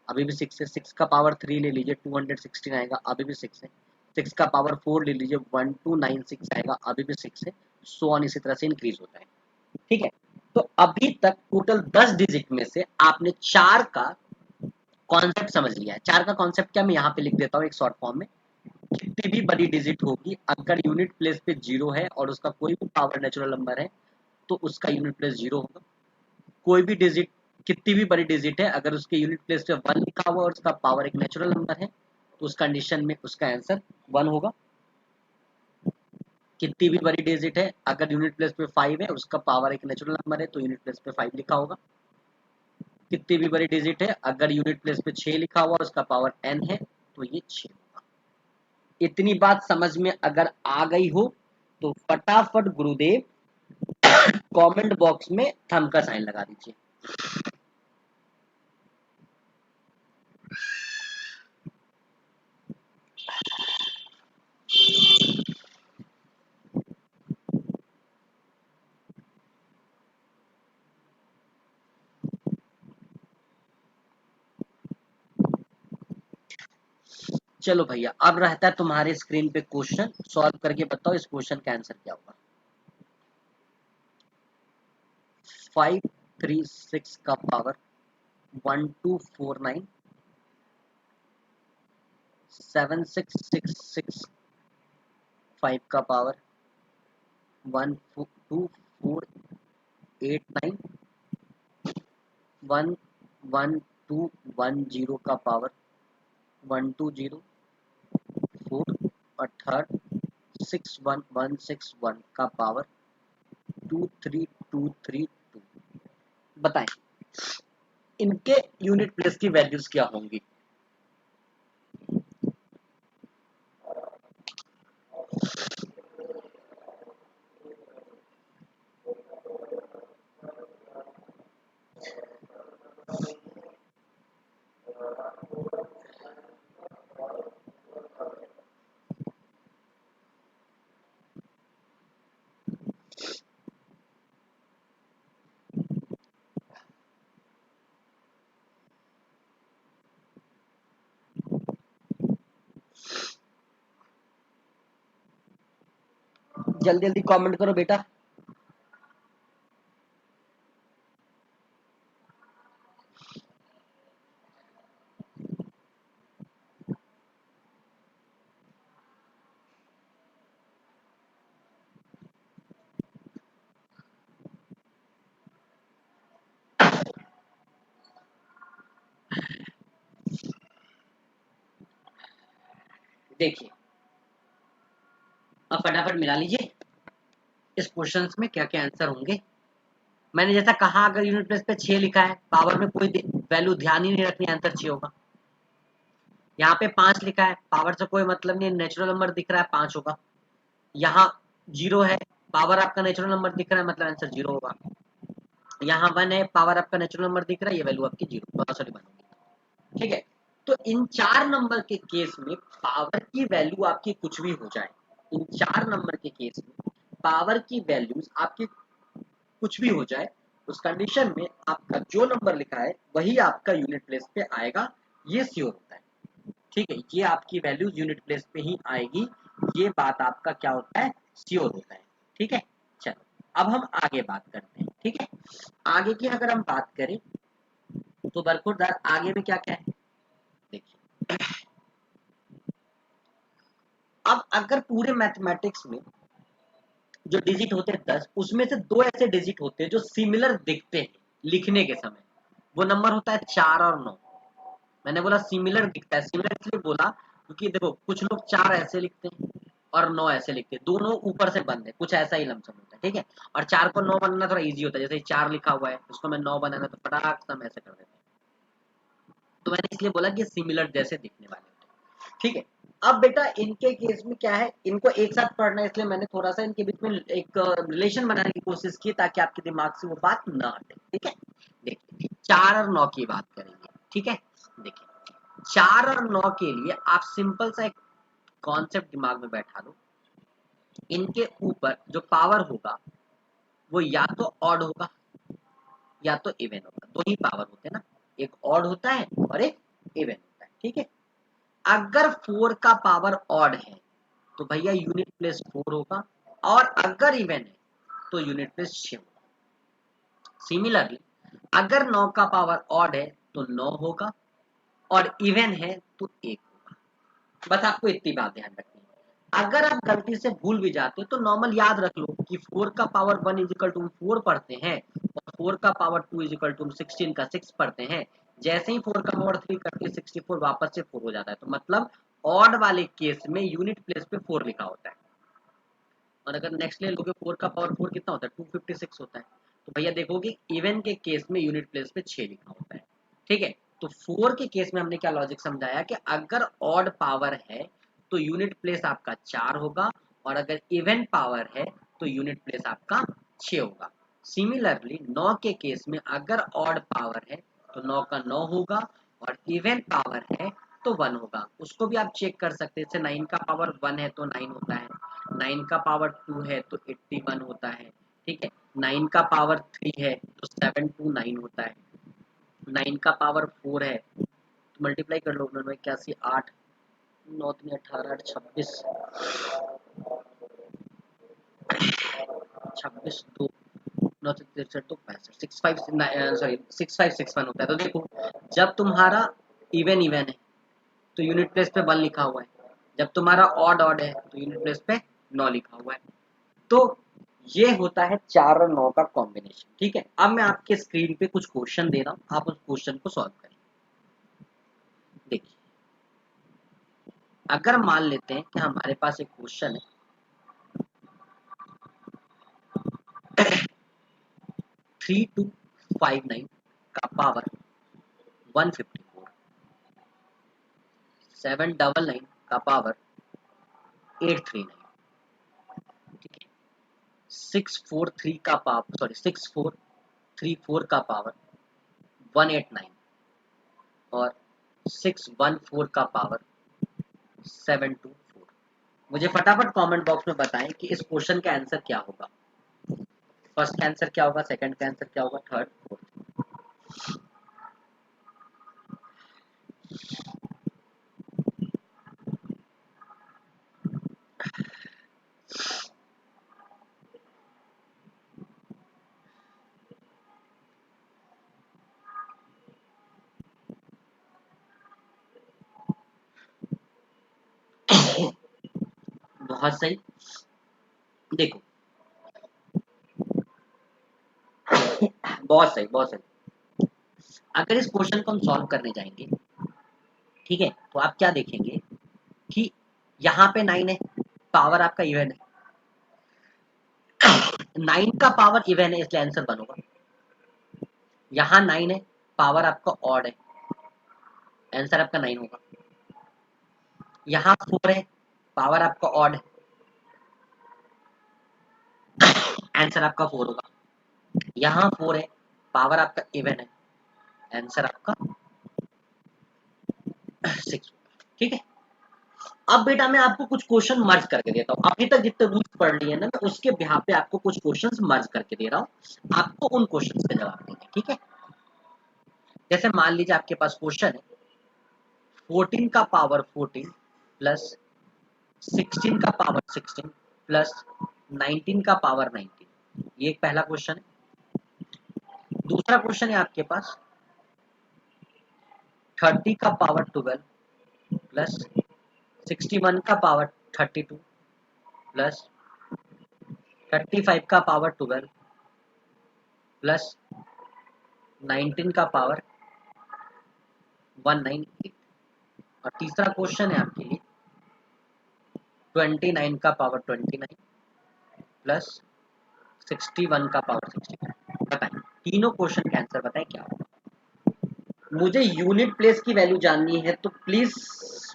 अभी भी 6 है। 6 का पावर 3 ले लीजिए 216 आएगा, अभी भी 6 है। 6 का पावर 4 ले लीजिए 1296 आएगा, अभी भी 6 है। सो ऑन इसी तरह से इंक्रीज होता है। ठीक है, तो अभी तक टोटल 10 डिजिट में से आपने 4 का कॉन्सेप्ट समझ लिया है। 4 का कॉन्सेप्ट क्या, मैं यहाँ पे लिख देता हूँ एक शॉर्ट फॉर्म में। कितनी भी बड़ी डिजिट होगी, अगर यूनिट प्लेस पे 0 है और उसका कोई भी पावर नेचुरल नंबर है तो उसका यूनिट प्लेस 0 होगा। कोई भी डिजिट, कितनी भी बड़ी डिजिट है, अगर उसके यूनिट प्लेस पे 1 लिखा हुआ और उसका पावर एक नेचुरल नंबर है तो उस कंडीशन में उसका आंसर 1 होगा। कितनी भी बड़ी डिजिट है, अगर यूनिट प्लेस पे 5 है, उसका पावर एक नेचुरल नंबर है तो यूनिट प्लेस पे 5 लिखा होगा। कितनी भी बड़ी डिजिट है, अगर यूनिट प्लेस पे 6 लिखा हुआ और उसका पावर n है तो ये 6 होगा। इतनी बात समझ में अगर आ गई हो तो फटाफट गुरुदेव कमेंट बॉक्स में थंब का साइन लगा दीजिए। चलो भैया, अब रहता है तुम्हारे स्क्रीन पे क्वेश्चन, सॉल्व करके बताओ इस क्वेश्चन का आंसर क्या होगा। 536 का पावर 1249, 76665 का पावर 12489, 11210 का पावर 1204 और थर्ड 61161 का पावर 23232। बताएं इनके यूनिट प्लेस की वैल्यूज क्या होंगी। जल्दी जल्दी कमेंट करो बेटा। देखिए अब फटाफट मिला लीजिए इस क्वेश्चन में क्या क्या आंसर होंगे। मैंने जैसा कहा, अगर यूनिट प्लेस पे 6 लिखा है, पावर में कोई वैल्यू ध्यान ही नहीं रखनी, आंसर 6 होगा। यहाँ पे 5 लिखा है, पावर से कोई मतलब नहीं, नेचुरल नंबर दिख रहा है 5 होगा। यहाँ 0 है, पावर आपका नेचुरल नंबर दिख रहा है, मतलब आंसर 0 होगा। यहाँ 1 है, पावर आपका नेचुरल नंबर दिख रहा है, ये वैल्यू आपकी 0 सॉरी 1 होगी। ठीक है, तो इन 4 नंबर के केस में पावर की वैल्यू आपकी कुछ भी हो जाए, इन 4 नंबर के केस में पावर की वैल्यूज आपकी कुछ भी हो जाए, उस कंडीशन में आपका जो नंबर लिखा है वही आपका यूनिट प्लेस पे आएगा, ये श्योर होता है। ठीक है, ये आपकी वैल्यूज यूनिट प्लेस पे ही आएगी, ये बात आपका क्या होता है, श्योर होता है। ठीक है, चलो अब हम आगे बात करते हैं। ठीक है, आगे की अगर हम बात करें तो बरखुरदार आगे में क्या क्या है देखिए। अब अगर पूरे मैथमेटिक्स में जो डिजिट होते हैं 10, उसमें से 2 ऐसे डिजिट होते हैं जो सिमिलर दिखते हैं लिखने के समय, वो नंबर होता है 4 और 9। मैंने बोला सिमिलर दिखता है, सिमिलर इसलिए बोला क्योंकि देखो कुछ लोग 4 ऐसे लिखते हैं और 9 ऐसे लिखते हैं, दोनों ऊपर से बंद है, कुछ ऐसा ही लमसम होता है। ठीक है, और 4 को 9 बनाना थोड़ा इजी होता है, जैसे 4 लिखा हुआ है उसको मैं 9 बनाना तो फटाक से हम ऐसे कर देते हैं। तो मैंने इसलिए बोला कि सिमिलर जैसे दिखने वाले होते हैं। ठीक है, अब बेटा इनके केस में क्या है, इनको एक साथ पढ़ना है, इसलिए मैंने थोड़ा सा इनके बीच में एक रिलेशन बनाने की कोशिश की ताकि आपके दिमाग से वो बात ना हटे। ठीक है, देखिए 4 और 9 की बात करेंगे। ठीक है, देखिए 4 और 9 के लिए आप सिंपल सा एक कॉन्सेप्ट दिमाग में बैठा लो, इनके ऊपर जो पावर होगा वो या तो ऑड होगा या तो इवन होगा, दो ही पावर होते हैं ना, एक ऑड होता है और एक इवन होता है। ठीक है, अगर 4 का पावर ऑड है तो भैया यूनिट प्लेस 4 होगा, और अगर इवन है तो यूनिट प्लेस 6 होगा। सिमिलरली अगर 9 का पावर ऑड है तो 9 होगा और इवन है तो 1 होगा। बस आपको इतनी बात ध्यान रखनी है। अगर आप गलती से भूल भी जाते हो तो नॉर्मल याद रख लो कि 4 का पावर 1 इजिकल टू 4 पढ़ते हैं और 4 का पावर 2 इजिकल टू 16 का 6 पढ़ते हैं। जैसे ही 4 का पावर 3 करके 64 वापस से 4 हो जाता है, तो मतलब ऑड वाले केस में यूनिट प्लेस पे 4 लिखा होता है। और अगर नेक्स्ट ले लोगे 4 का पावर 4 कितना होता है, 256 होता है। तो भैया देखोगे इवन के केस में यूनिट प्लेस पे 6 लिखा होता है। ठीक है, तो 4 के केस में हमने क्या लॉजिक समझाया कि अगर ऑड पावर है तो यूनिट प्लेस आपका 4 होगा, और अगर इवन पावर है तो यूनिट प्लेस आपका 6 होगा। सिमिलरली 9 के केस में अगर ऑड पावर है तो 9 का 9 होगा, और इवन पावर है तो 1 होगा। उसको भी आप चेक कर सकते हैं, जैसे 9 का पावर 1 है तो 9 होता है, 9 का पावर 2 है तो 81 होता है। ठीक है, 9 का पावर 3 है तो 729 होता है, 9 का पावर 4 है तो मल्टीप्लाई कर लो, 81 8 9 3 18 8 26 26 2 9 से 63 तो 65 6561 होता है। तो देखो जब तुम्हारा इवन इवन है तो यूनिट प्लेस पे 1 लिखा हुआ है, जब तुम्हारा ऑड ऑड है तो यूनिट प्लेस पे 9 लिखा हुआ है। तो ये होता है 4 और 9 का कॉम्बिनेशन। ठीक है, अब मैं आपके स्क्रीन पे कुछ क्वेश्चन दे रहा हूँ, आप उस क्वेश्चन को सॉल्व करें। देखिए, अगर मान लेते हैं कि हमारे पास एक क्वेश्चन है 3259 का पावर 154, 799 का पावर 839, ठीक है, 643 का पावर 6434 का पावर 189 और 614 का पावर 724। मुझे फटाफट कमेंट बॉक्स में बताएं कि इस क्वेश्चन का आंसर क्या होगा। फर्स्ट का आंसर क्या होगा, सेकंड का आंसर क्या होगा, थर्ड फोर्थ। बहुत सही। देखो बहुत सही बहुत सही। अगर इस क्वेश्चन को हम सॉल्व करने जाएंगे, ठीक है, तो आप क्या देखेंगे कि यहाँ पे 9 है, पावर आपका इवन है। 9 का पावर इवन है इसलिए आंसर 1 होगा। यहाँ 9 है, पावर आपका ऑड है, आंसर आपका 9 होगा। यहाँ 4 है, पावर आपका ऑड है, आंसर आपका 4 होगा। यहाँ 4 है, पावर आपका इवन है, आंसर आपका 6 होगा। ठीक है, अब बेटा मैं आपको कुछ क्वेश्चन मर्ज करके देता हूँ। अभी तक जितने रूल्स पढ़ लिए ना, मैं उसके बिहार पे आपको कुछ क्वेश्चंस मर्ज करके दे रहा हूँ, आपको उन क्वेश्चंस के जवाब देंगे। ठीक है, जैसे मान लीजिए आपके पास क्वेश्चन है 14 का पावर 14 प्लस 16 का पावर 16 प्लस 19 का पावर 19। ये एक पहला क्वेश्चन है। दूसरा क्वेश्चन है आपके पास 30 का पावर 12 प्लस 61 का पावर 32 प्लस 35 का पावर 12 प्लस 19 का पावर 198। और तीसरा क्वेश्चन है आपके लिए 29 का पावर 29 प्लस 61 का पावर 61। बताएं, तीनों क्वेश्चन का आंसर बताएं क्या होगा। मुझे यूनिट प्लेस की वैल्यू जाननी है, तो प्लीज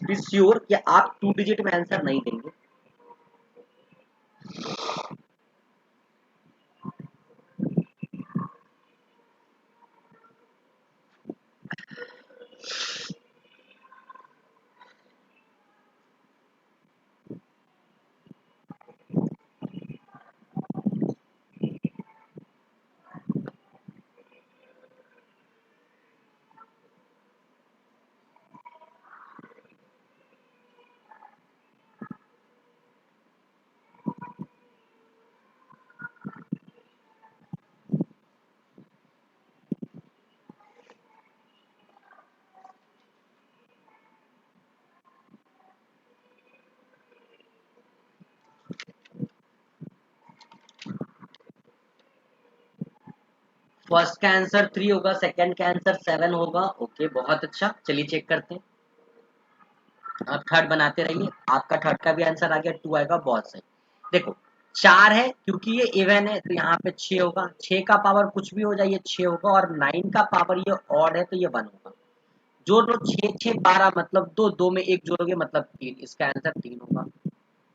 बी श्योर कि आप 2 डिजिट में आंसर नहीं देंगे। फर्स्ट का आंसर 3 होगा, सेकंड का आंसर 7 होगा। ओके, बहुत अच्छा, चलिए चेक करते हैं। आप थर्ड बनाते रहिए, आपका थर्ड का भी आंसर आ गया 2 आएगा, बहुत सही। देखो 4 है, क्योंकि ये इवन है तो यहाँ पे 6 होगा, 6 का पावर कुछ भी हो जाए ये 6 होगा, और 9 का पावर ये ऑड है तो ये 1 होगा। जोड़ लो 6 6 12 मतलब 2, 2 में 1 जोड़ोगे मतलब 3, इसका आंसर 3 होगा।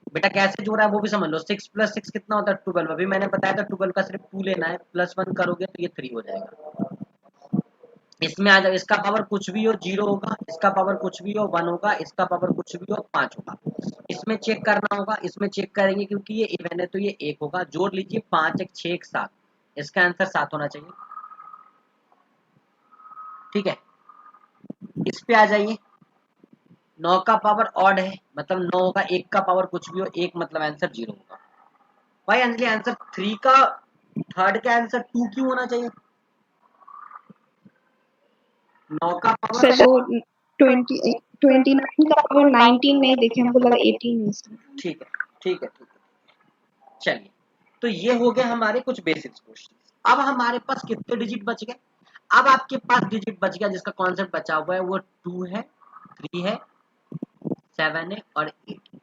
बेटा कैसे जोड़ा है वो भी समझ लो, 6 + 6 कितना होता है 12, अभी मैंने बताया था 12 का सिर्फ 2 लेना है, +1 करोगे तो ये 3 हो जाएगा। इसमें आ जाओ, इसका पावर कुछ भी हो 0 होगा, इसका पावर कुछ भी हो 1 होगा, इसका पावर कुछ भी हो 5 होगा। इसमें चेक करना होगा, इसमें चेक करेंगे क्योंकि ये इवन है तो ये 1 होगा। जोड़ लीजिए 5 1 6 1 7, इसका आंसर 7 होना चाहिए। ठीक है, इस पे आ जाइए। 9 का पावर ऑड है मतलब 9 होगा, 1 का पावर कुछ भी हो 1 मतलब आंसर 0 होगा। भाई अंजलि आंसर 3 का थर्ड का आंसर 2 क्यों होना चाहिए? 9 का
सर
पावर
वो 29 का पावर 19 नहीं देखे, हमको लगा 18 है सर।
ठीक है ठीक है ठीक है, चलिए तो ये हो गए हमारे कुछ बेसिक्स क्वेश्चन। अब हमारे पास कितने डिजिट बच गए? अब आपके पास डिजिट बच गया जिसका कॉन्सेप्ट बचा हुआ है वो 2 है, 3 है, 7 है और 8।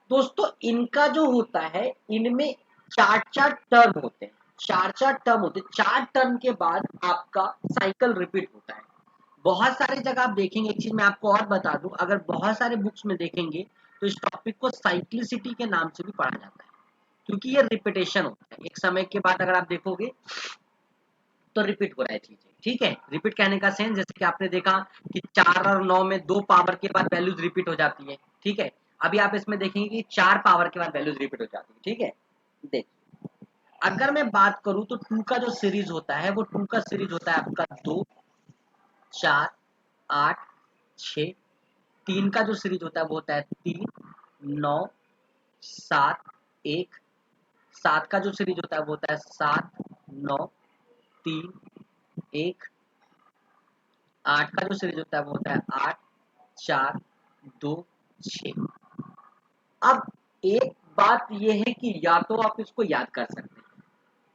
दोस्तों इनका जो होता है, इनमें 4 टर्म होते हैं, 4 टर्म होते हैं। 4 टर्म के बाद आपका साइकिल रिपीट होता है। बहुत सारी जगह आप देखेंगे, एक चीज मैं आपको और बता दूं, अगर बहुत सारे बुक्स में देखेंगे तो इस टॉपिक को साइक्लिसिटी के नाम से भी पढ़ा जाता है, क्योंकि ये रिपीटेशन होता है। एक समय के बाद अगर आप देखोगे तो रिपीट हो रहा है चीजें। ठीक है, रिपीट कहने का सेंस जैसे कि आपने देखा कि 4 और 9 में 2 पावर के बाद वैल्यूज रिपीट हो जाती है। ठीक है, अभी आप इसमें देखेंगे कि 4 पावर के बाद वैल्यूज रिपीट हो जाती है। ठीक है, देख अगर मैं बात करूं तो 2 का जो सीरीज होता है वो 2 का सीरीज होता है आपका 2 4 8 6। 3 का जो सीरीज होता है वो होता है 3 9 7 1। 7 का जो सीरीज होता है वो होता है 7 9 3 1। 8 का जो सीरीज होता है वो होता है 8 4 2 6। अब एक बात ये है कि या तो आप इसको याद कर सकते हैं,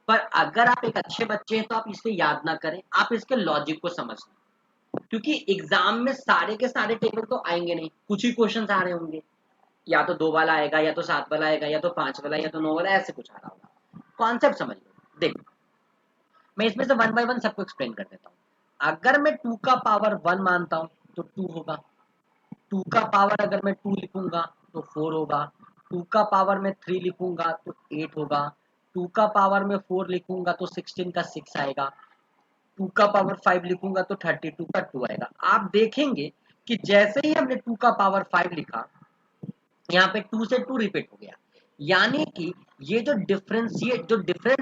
पर अगर आप एक अच्छे बच्चे हैं तो आप इसे याद ना करें, आप इसके लॉजिक को समझ लें। क्योंकि एग्जाम में सारे के सारे टेबल तो आएंगे नहीं, कुछ ही क्वेश्चन आ रहे होंगे, या तो 2 वाला आएगा, या तो 7 वाला आएगा, या तो 5 वाला, या तो 9 वाला, ऐसे कुछ आ रहा होगा। कॉन्सेप्ट समझ लो। देखो मैं इसमें से 1 बाय 1 सबको एक्सप्लेन कर देता हूँ। अगर मैं 2 का पावर 1 मानता हूँ तो 2 होगा। 2 का पावर अगर मैं 2 लिखूंगा तो 4 होगा। 2 का पावर मैं 3 लिखूंगा तो 8 होगा। 2 का पावर में 4 लिखूंगा तो 16 का 6 आएगा। 2 का पावर 5 लिखूंगा तो 32 का 2 आएगा। आप देखेंगे कि जैसे ही हमने 2 का पावर 5 लिखा, यहाँ पे 2 से 2 रिपीट हो गया। यानी कि ये जो डिफरेंस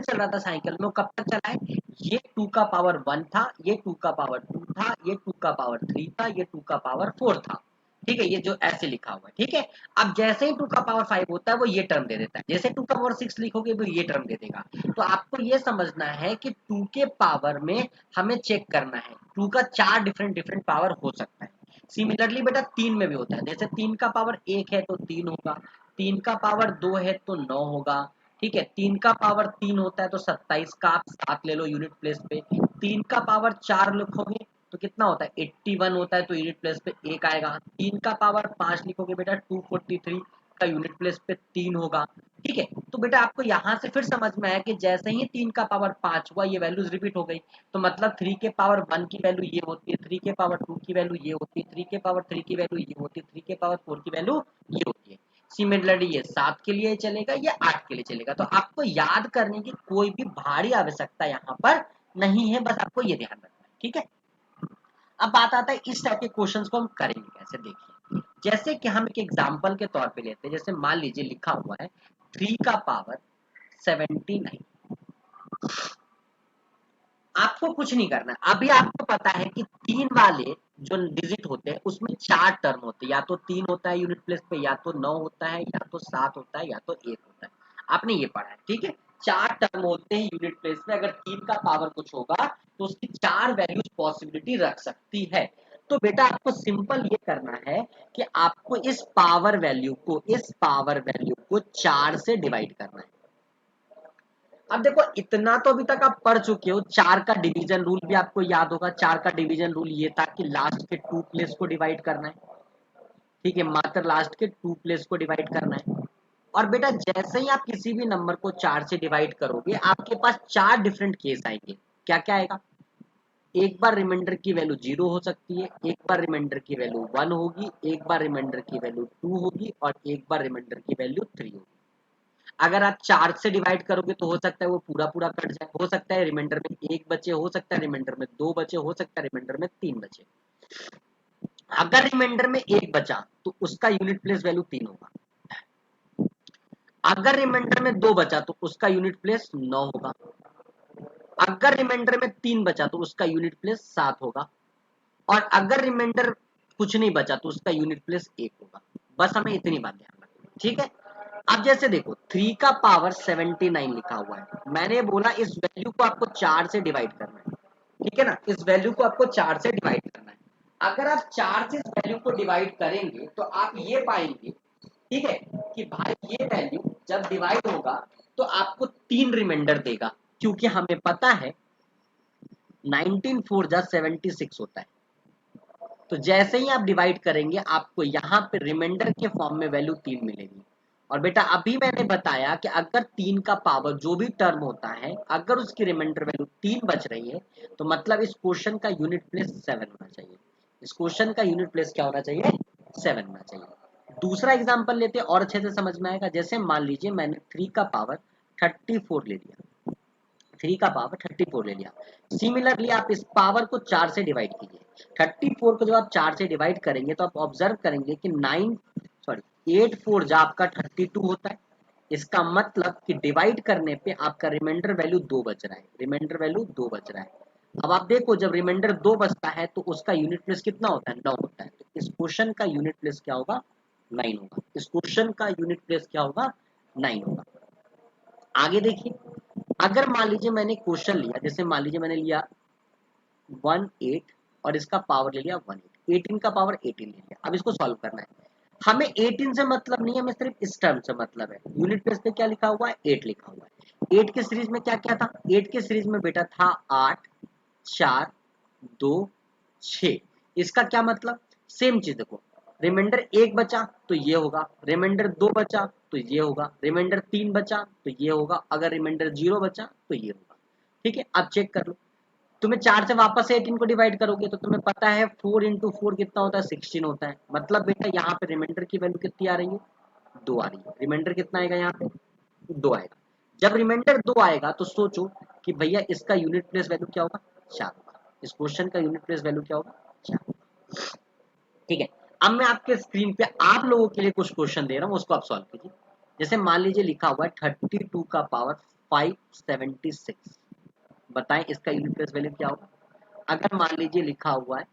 चल रहा था साइकिल में वो कब तक चला है? ये 2 का पावर 1 था, ये 2 का पावर 2 था, ये 2 का पावर 3 था, ये 2 का पावर 4 था। ठीक है, ये जो ऐसे लिखा हुआ है। ठीक है, अब जैसे ही 2 का पावर 5 होता है वो ये टर्म दे देता है, जैसे 2 का पावर 6 लिखोगे वो ये टर्म दे देगा। तो आपको ये समझना है कि 2 के पावर में हमें चेक करना है, 2 का 4 डिफरेंट डिफरेंट पावर हो सकता है। सिमिलरली बेटा 3 में भी होता है, जैसे 3 का पावर 1 है तो 3 होगा, 3 का पावर 2 है तो 9 होगा। ठीक है, 3 का पावर 3 होता है तो 27 का आप 7 ले लो यूनिट प्लेस पे। 3 का पावर 4 लिखोगे तो कितना होता है? 81 होता है तो यूनिट प्लेस पे 1 आएगा। 3 का पावर 5 लिखोगे बेटा 243 का यूनिट प्लेस पे 3 होगा। ठीक है, तो बेटा आपको यहाँ से फिर समझ में आया कि जैसे ही 3 का पावर 5 हुआ ये वैल्यूज रिपीट हो गई। तो मतलब 3 के पावर 1 की वैल्यू ये होती है, 3 के पावर 2 की वैल्यू ये होती है, 3 के पावर 3 की वैल्यू ये होती है, 3 के पावर 4 की वैल्यू ये होती है। सिमिलरली ये 7 के लिए चलेगा, ये 8 के लिए चलेगा। तो आपको याद करने की कोई भी भारी आवश्यकता यहाँ पर नहीं है, बस आपको ये ध्यान रखना है। ठीक है, अब बात आता है इस टाइप के क्वेश्चंस को हम करेंगे कैसे। देखिए जैसे कि हम एक एग्जांपल के तौर पे लेते हैं, जैसे मान लीजिए लिखा हुआ है 3 का पावर 79। आपको कुछ नहीं करना है, अभी आपको पता है कि 3 वाले जो डिजिट होते हैं उसमें 4 टर्म होते हैं, या तो 3 होता है यूनिट प्लेस पे, या तो 9 होता है, या तो 7 होता है, या तो 1 होता है। आपने ये पढ़ा है। ठीक है, 4 टर्म होते हैं यूनिट प्लेस पे, अगर 3 का पावर कुछ होगा तो उसकी 4 वैल्यूज पॉसिबिलिटी रख सकती है। तो बेटा आपको सिंपल ये करना है कि आपको इस पावर वैल्यू को 4 से डिवाइड करना है। अब देखो इतना तो अभी तक आप पढ़ चुके हो, 4 का डिवीजन रूल भी आपको याद होगा। 4 का डिवीजन रूल ये था कि लास्ट के 2 प्लेस को डिवाइड करना है, ठीक है, मात्र लास्ट के 2 प्लेस को डिवाइड करना है। और बेटा जैसे ही आप किसी भी नंबर को 4 से डिवाइड करोगे आपके पास 4 डिफरेंट केस आएंगे। क्या क्या आएगा? एक बार रिमाइंडर की वैल्यू 0 हो सकती है, एक बार रिमाइंडर की वैल्यू 1 होगी, एक बार रिमाइंडर की वैल्यू 2 होगी और एक बार रिमाइंडर की वैल्यू 3 होगी। अगर आप 4 से डिवाइड करोगे तो हो सकता है वो पूरा पूरा कट जाए, हो सकता है रिमाइंडर में 1 बचे, हो सकता है रिमाइंडर में 2 बचे, हो सकता है रिमाइंडर में 3 बचे। अगर रिमाइंडर में 1 बचा तो उसका यूनिट प्लेस वैल्यू 3 होगा। अगर रिमाइंडर में 2 बचा तो उसका यूनिट प्लेस 9 होगा। अगर रिमाइंडर में 3 बचा तो उसका यूनिट प्लेस 7 होगा। और अगर रिमाइंडर कुछ नहीं बचा तो उसका यूनिट प्लेस 1 होगा। बस हमें इतनी बात ध्यान रखनी है, ठीक है। अब जैसे देखो 3 का पावर 79 लिखा हुआ है, मैंने बोला इस वैल्यू को आपको 4 से डिवाइड करना है, ठीक है ना, इस वैल्यू को आपको 4 से डिवाइड करना है। अगर आप 4 से इस वैल्यू को डिवाइड करेंगे तो आप ये पाएंगे, ठीक है, कि भाई ये वैल्यू जब डिवाइड होगा तो आपको 3 रिमाइंडर देगा, क्योंकि हमें पता है 19 4 जा 76 होता है। तो जैसे ही आप डिवाइड करेंगे आपको यहाँ पे रिमाइंडर के फॉर्म में वैल्यू 3 मिलेगी। और बेटा अभी मैंने बताया कि अगर 3 का पावर जो भी टर्म होता है अगर उसकी रिमाइंडर वैल्यू 3 बच रही है तो मतलब इस क्वेश्चन का यूनिट प्लेस 7 होना चाहिए। इस क्वेश्चन का यूनिट प्लेस क्या होना चाहिए? 7 होना चाहिए। दूसरा एग्जाम्पल लेते हैं और अच्छे से समझ में आएगा। जैसे मान लीजिए मैंने 3 का पावर 34 ले लिया, 3 का पावर 34 ले लिया। सिमिलरली आप इस पावर को 4 से डिवाइड कीजिए। 34 को जब आप 4 से डिवाइड करेंगे तो आप ऑब्जर्व करेंगे कि 8 4 जा आपका 32 होता है। इसका मतलब कि डिवाइड करने पे आपका रिमाइंडर वैल्यू 2 बच रहा है, रिमाइंडर वैल्यू 2 बच रहा है। अब आप देखो जब रिमाइंडर 2 बचता है तो उसका यूनिट प्लेस कितना होता है? 9 होता है। तो इस क्वेश्चन का यूनिट प्लेस क्या होगा? 9 होगा। इस क्वेश्चन का यूनिट प्लेस क्या होगा? 9 होगा। आगे देखिए, अगर मान लीजिए मैंने क्वेश्चन लिया, जैसे मान लीजिए मैंने लिया 18 और इसका पावर ले लिया 18, 18 का पावर 18 ले लिया। अब इसको सॉल्व करना है। हमें 18 से मतलब नहीं है, हमें सिर्फ इस टर्म से मतलब है। यूनिट प्लेस पे क्या लिखा हुआ है? 8 लिखा हुआ है। 8 के सीरीज में क्या क्या था? 8 के सीरीज में बेटा था 8 4 2 6। इसका क्या मतलब? सेम चीज देखो, रिमाइंडर 1 बचा तो ये होगा, रिमाइंडर 2 बचा तो ये होगा, रिमाइंडर 3 बचा तो ये होगा, अगर रिमाइंडर 0 बचा तो ये होगा। ठीक है, अब चेक कर लो। तुम्हें 4 से वापस से 18 को डिवाइड करोगे तो तुम्हें पता है 4 इंटू 4 कितना होता है? 16 होता है। मतलब बेटा यहाँ पे रिमाइंडर की वैल्यू कितनी आ रही है? 2 आ रही है। रिमाइंडर कितना आएगा यहाँ पे? 2 आएगा। जब रिमाइंडर 2 आएगा तो सोचो कि भैया इसका यूनिट प्लेस वैल्यू क्या होगा? 4 होगा। इस क्वेश्चन का यूनिट प्लेस वैल्यू क्या होगा? 4। ठीक है, अब मैं आपके स्क्रीन पे आप लोगों के लिए कुछ क्वेश्चन दे रहा हूँ, उसको आप सॉल्व कीजिए। जैसे मान लीजिए लिखा हुआ है 32 का पावर 576, बताएं इसका यूनिट प्लेस वैल्यू क्या होगा? अगर मान लीजिए लिखा हुआ है,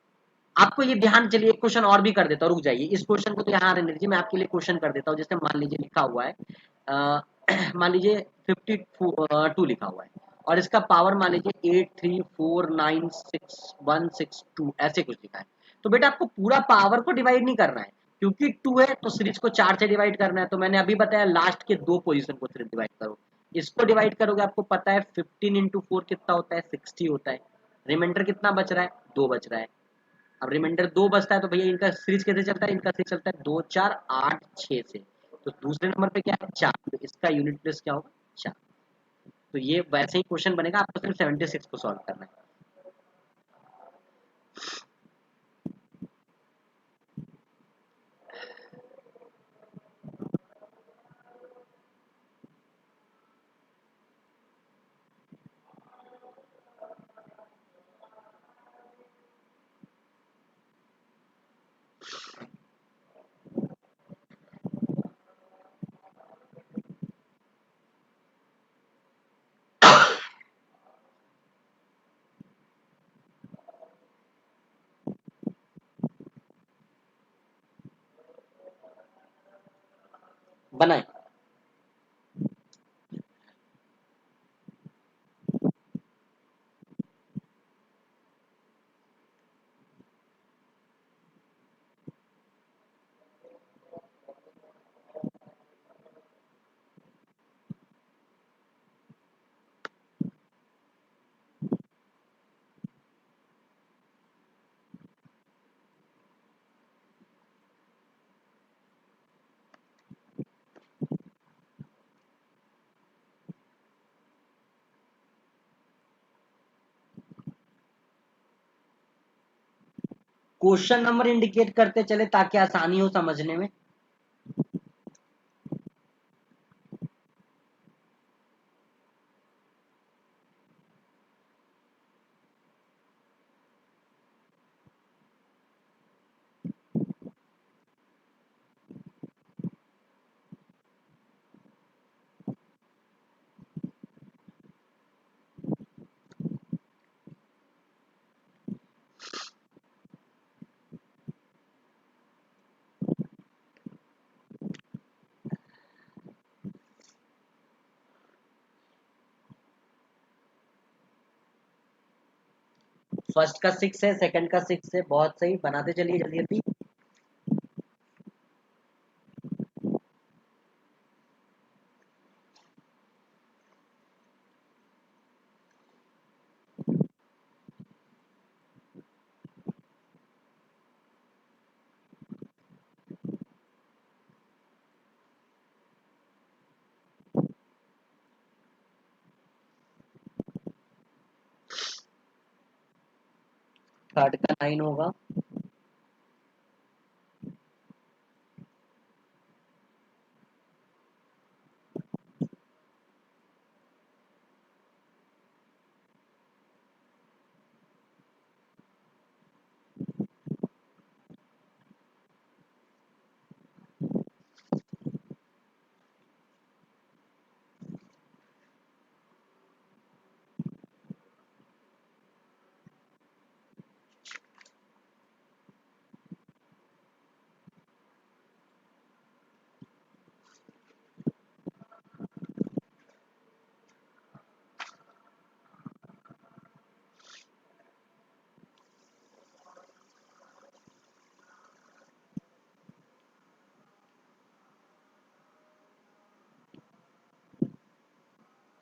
आपको ये ध्यान, चलिए एक क्वेश्चन और भी कर देता हूँ, रुक जाइए, इस क्वेश्चन को तो यहाँ रहने दीजिए, मैं आपके लिए क्वेश्चन कर देता हूँ। जैसे मान लीजिए लिखा हुआ है मान लीजिए 52 लिखा हुआ है और इसका पावर मान लीजिए 83496 162 ऐसे कुछ लिखा है। तो बेटा आपको पूरा पावर को डिवाइड नहीं करना है, क्योंकि 2 है तो सीरीज को 4 से डिवाइड करना है। तो मैंने अभी बताया लास्ट के 2 पोजीशन को सिर्फ डिवाइड करो। इसको डिवाइड करोगे आपको पता है 15 इंटू 4 कितना होता है? 60 होता है। रिमाइंडर कितना बच रहा है? 2 बच रहा है। अब रिमाइंडर 2 बचता है तो भैया इनका सीरीज कैसे चलता है? इनका सीरीज चलता है 2 4 8 6 से। तो दूसरे नंबर पे क्या है? 4। तो इसका यूनिट प्लेस क्या होगा? 4। तो ये वैसे ही क्वेश्चन बनेगा, आपको सिर्फ 76 को सॉल्व करना है। बनाए। क्वेश्चन नंबर इंडिकेट करते चले ताकि आसानी हो समझने में। फर्स्ट का 6 है, सेकंड का 6 है, बहुत सही, बनाते चलिए जल्दी जल्दी। थर्ड का 9 होगा।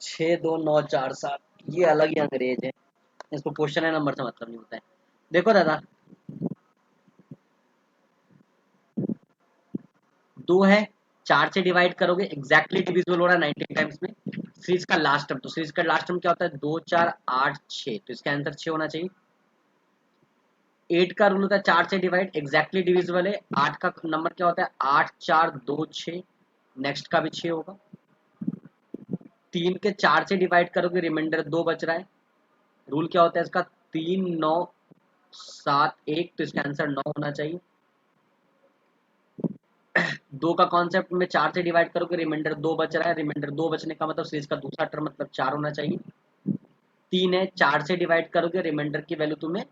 छः दो नौ चार सात, ये अलग ही अंग्रेज है, इसको क्वेश्चन है नंबर से मतलब नहीं होता है। देखो दादा, 2 है, 4 से डिवाइड करोगे एग्जैक्टली डिविजिबल हो रहा है 19 टाइम्स में। सीरीज का लास्ट टर्म, तो सीरीज का लास्ट टर्म क्या होता है, 2 4 8 6, तो इसका आंसर 6 होना चाहिए। 8 का रूल होता है 4 से डिवाइड, एग्जैक्टली डिविजिबल है। 8 का नंबर क्या होता है, 8 4 2 6, नेक्स्ट का भी 6 होगा। 3 के 4 से डिवाइड करोगे, रिमाइंडर 2 बच रहा है। रूल क्या होता है इसका, 3 9 7 1, तो इसका आंसर 9 होना चाहिए। 2 का कॉन्सेप्ट में 4 से डिवाइड करोगे, रिमाइंडर 2 बच रहा है, रिमाइंडर 2 बचने का मतलब सीरीज का दूसरा टर्म मतलब 4 होना चाहिए। 3 है, 4 से डिवाइड करोगे, रिमाइंडर की वैल्यू तुम्हें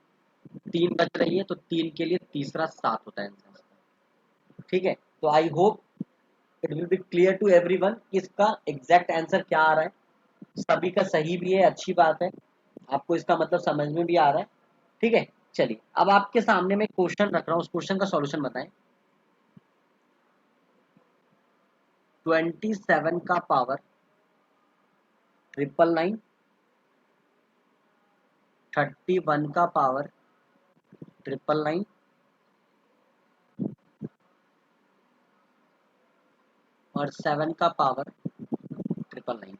3 बच रही है, तो 3 के लिए तीसरा 7 होता है आंसर। ठीक है, तो I hope it will be clear to everyone कि इसका एग्जैक्ट आंसर क्या आ रहा है। सभी का सही भी है, अच्छी बात है, आपको इसका मतलब समझ में भी आ रहा है। ठीक है, चलिए अब आपके सामने मैं क्वेश्चन रख रहा हूँ, उस क्वेश्चन का सॉल्यूशन बताएं। 27 का पावर 999, 31 का पावर 999 और 7 का पावर 999।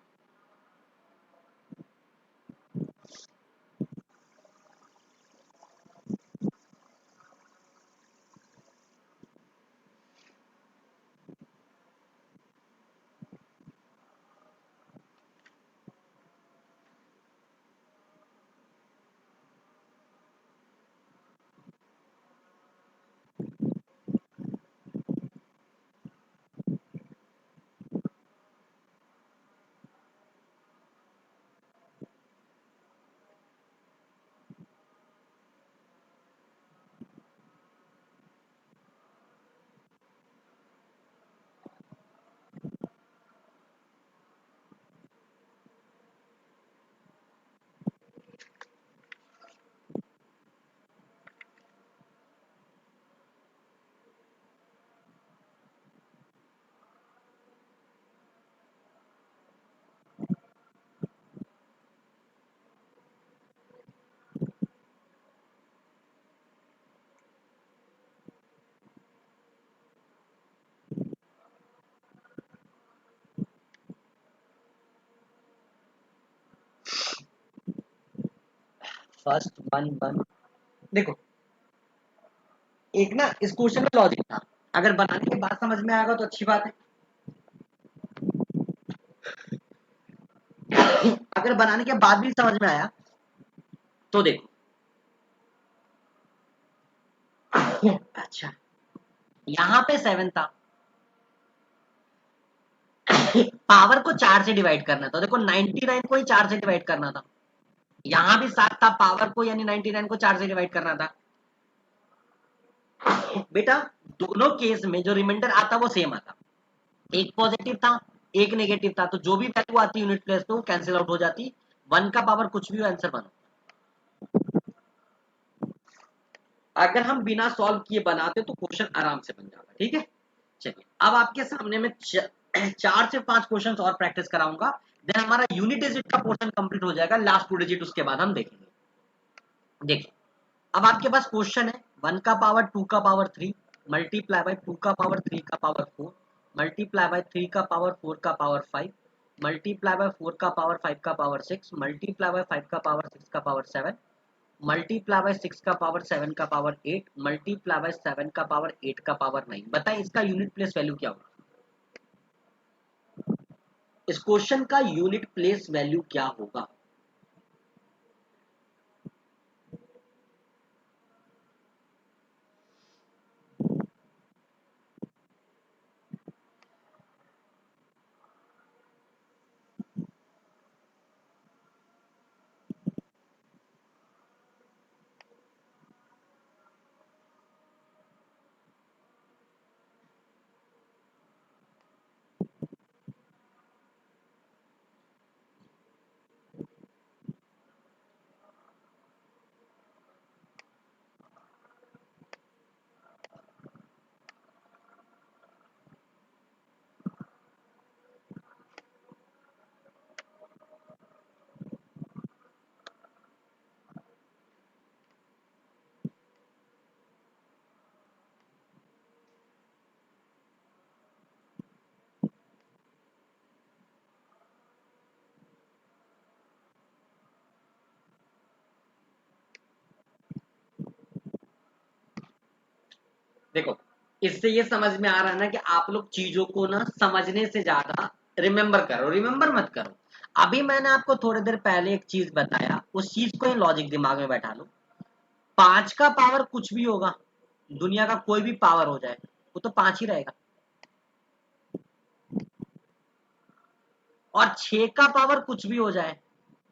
फर्स्ट 1 1, देखो एक ना इस क्वेश्चन में लॉजिक था, अगर बनाने के बाद समझ में आएगा तो अच्छी बात है, अगर बनाने के बाद भी समझ में आया तो देखो। अच्छा, यहां पे 7 था, पावर को 4 से डिवाइड करना था, देखो 99 को ही 4 से डिवाइड करना था, यहां भी 7 था, पावर को यानी 99 को 4 से डिवाइड करना था। बेटा दोनों केस में जो रिमाइंडर आता वो सेम आता, एक पॉजिटिव था एक नेगेटिव था, तो जो भी वैल्यू आती यूनिट प्लेस पे वो कैंसिल आउट हो जाती, 1 का पावर कुछ भी हो आंसर बनो। अगर हम बिना सॉल्व किए बनाते तो क्वेश्चन आराम से बन जाता, ठीक है। चलिए अब आपके सामने में 4 से 5 क्वेश्चन और प्रैक्टिस कराऊंगा, देन हमारा यूनिट डिजिट का पोर्शन कंप्लीट हो जाएगा, लास्ट 2 डिजिट उसके बाद हम देखेंगे। देखिए अब आपके पास क्वेश्चन है 1 का पावर 2 का पावर 3 मल्टीप्लाई बाय 2 का पावर 3 का पावर 4 मल्टीप्लाई बाय 3 का पावर 4 का पावर 5 मल्टीप्लाई बाय 4 का पावर 5 का पावर 6 मल्टीप्लाई बाय 5 का पावर 6 का पावर 7 मल्टीप्लाई बाय 6 का पावर 7 का पावर 8 मल्टीप्लाई बाय 7 का पावर 8 का पावर 9। बताएं इसका यूनिट प्लेस वैल्यू क्या होगा, इस क्वेश्चन का यूनिट प्लेस वैल्यू क्या होगा। देखो इससे ये समझ में आ रहा है ना कि आप लोग चीजों को ना समझने से ज्यादा रिमेंबर करो, रिमेंबर मत करो। अभी मैंने आपको थोड़ी देर पहले एक चीज बताया, उस चीज को ही लॉजिक दिमाग में बैठा लो। 5 का पावर कुछ भी होगा, दुनिया का कोई भी पावर हो जाए वो तो 5 ही रहेगा, और 6 का पावर कुछ भी हो जाए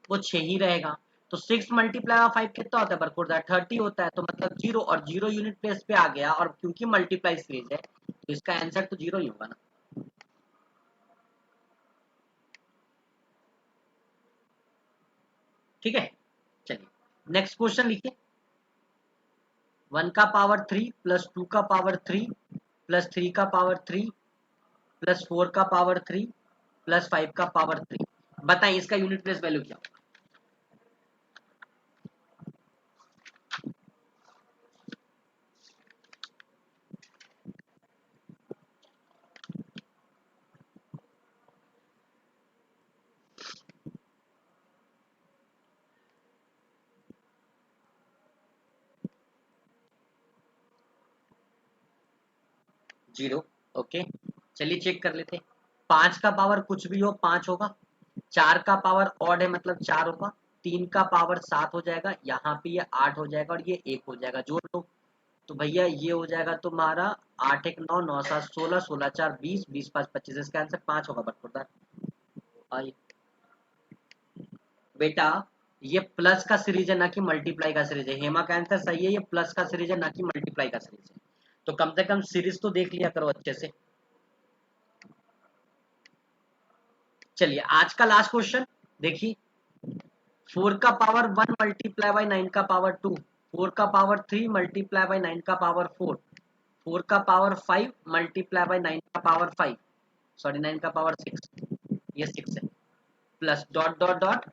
वो 6 ही रहेगा। तो 6 मल्टीप्लाई 5 कितना होता है बरकुर, 30 होता है, तो मतलब 0, और 0 यूनिट प्लेस पे आ गया, और क्योंकि मल्टीप्लाई सीरीज है तो इसका आंसर तो 0 ही होगा ना। ठीक है, चलिए नेक्स्ट क्वेश्चन लिखिए। 1 का पावर 3 प्लस 2 का पावर 3 प्लस 3 का पावर 3 प्लस 4 का पावर 3 प्लस 5 का पावर 3। बताएं इसका यूनिट प्लेस वैल्यू क्या होगा। 0। ओके, चलिए चेक कर लेते हैं। 5 का पावर कुछ भी हो 5 होगा, 4 का पावर ऑड है मतलब 4 होगा, 3 का पावर 7 हो जाएगा, यहाँ पे ये 8 हो जाएगा और ये 1 हो जाएगा, जोड़ लो। तो भैया ये हो जाएगा तुम्हारा 8 1 9 9 7 16 16 4 20 20 5 25, इसका आंसर 5 होगा बरखुरदार। आइए बेटा, ये प्लस का सीरीज है ना कि मल्टीप्लाई का सीरीज है, हेमा का आंसर सही है, ये प्लस का सीरीज है ना कि मल्टीप्लाई का सीरीज है, तो कम से कम सीरीज तो देख लिया करो अच्छे से। चलिए आज का लास्ट क्वेश्चन देखिए। 4 का पावर 1 मल्टीप्लाई बाई 9 का पावर 2, 4 का पावर 3 मल्टीप्लाई बाई 9 का पावर 4, 4 का पावर 5 मल्टीप्लाई बाई 9 का पावर 5, सॉरी 9 का पावर 6, ये 6 है, प्लस डॉट डॉट डॉट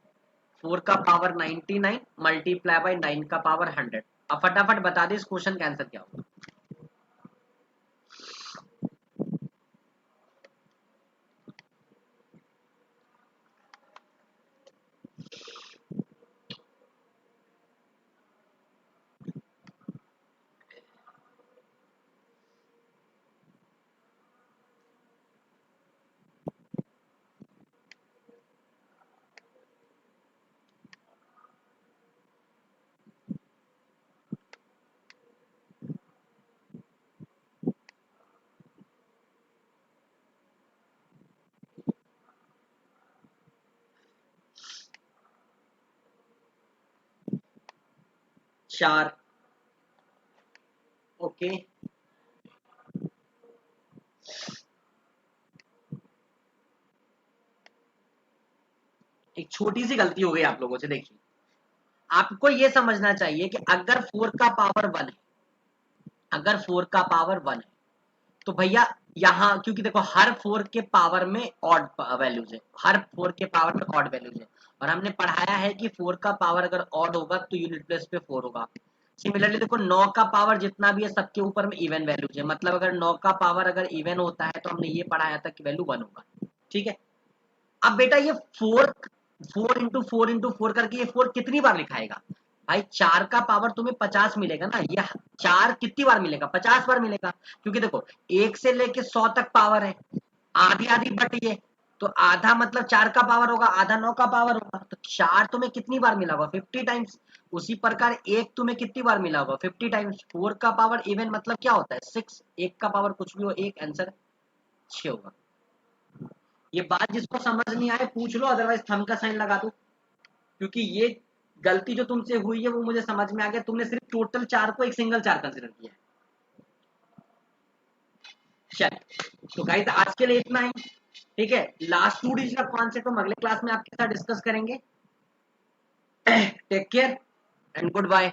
4 का पावर 99 मल्टीप्लाई बाई 9 का पावर 100। अब फटाफट बता दे इस क्वेश्चन का आंसर क्या होगा। 4, ओके। एक छोटी सी गलती हो गई आप लोगों से, देखिए आपको ये समझना चाहिए कि अगर 4 का पावर 1 है, अगर 4 का पावर 1 है तो भैया यहाँ क्योंकि देखो हर 4 के पावर में ऑड वैल्यूज है, हर 4 के पावर में ऑड वैल्यूज है, और हमने पढ़ाया है कि 4 का पावर अगर ऑड होगा तो यूनिट प्लेस पे 4 होगा। सिमिलरली देखो 9 का पावर जितना भी है सबके ऊपर में इवन वैल्यूज है, मतलब अगर 9 का पावर अगर इवन होता है तो हमने ये पढ़ाया था कि वैल्यू 1 होगा, ठीक है। अब बेटा ये 4 करके ये 4 कितनी बार लिखाएगा भाई, 4 का पावर तुम्हें 50 मिलेगा ना, ये 4 कितनी बार मिलेगा, 50 बार मिलेगा, क्योंकि देखो 1 से लेके 100 तक पावर है, आधी आधी बटी है, तो आधा मतलब 4 का पावर होगा, आधा 9 का पावर होगा, तो 4 तुम्हें कितनी बार मिला होगा, 50 टाइम्स। उसी प्रकार 1 तुम्हें कितनी बार मिला होगा, 50 टाइम्स। 4 का पावर इवन मतलब क्या होता है 6, 1 का पावर कुछ भी हो, 1 आंसर 6 होगा। ये बात जिसको समझ नहीं आए पूछ लो, अदरवाइज थंब का साइन लगा दो, क्योंकि ये गलती जो तुमसे हुई है वो मुझे समझ में आ गया, तुमने सिर्फ टोटल 4 को एक सिंगल 4 कंसिडर किया है। चल तो गाइस आज के लिए इतना ही, ठीक है। लास्ट 2 डिजिट का कॉन्सेप्ट हम अगले क्लास में आपके साथ डिस्कस करेंगे। Take care and good bye.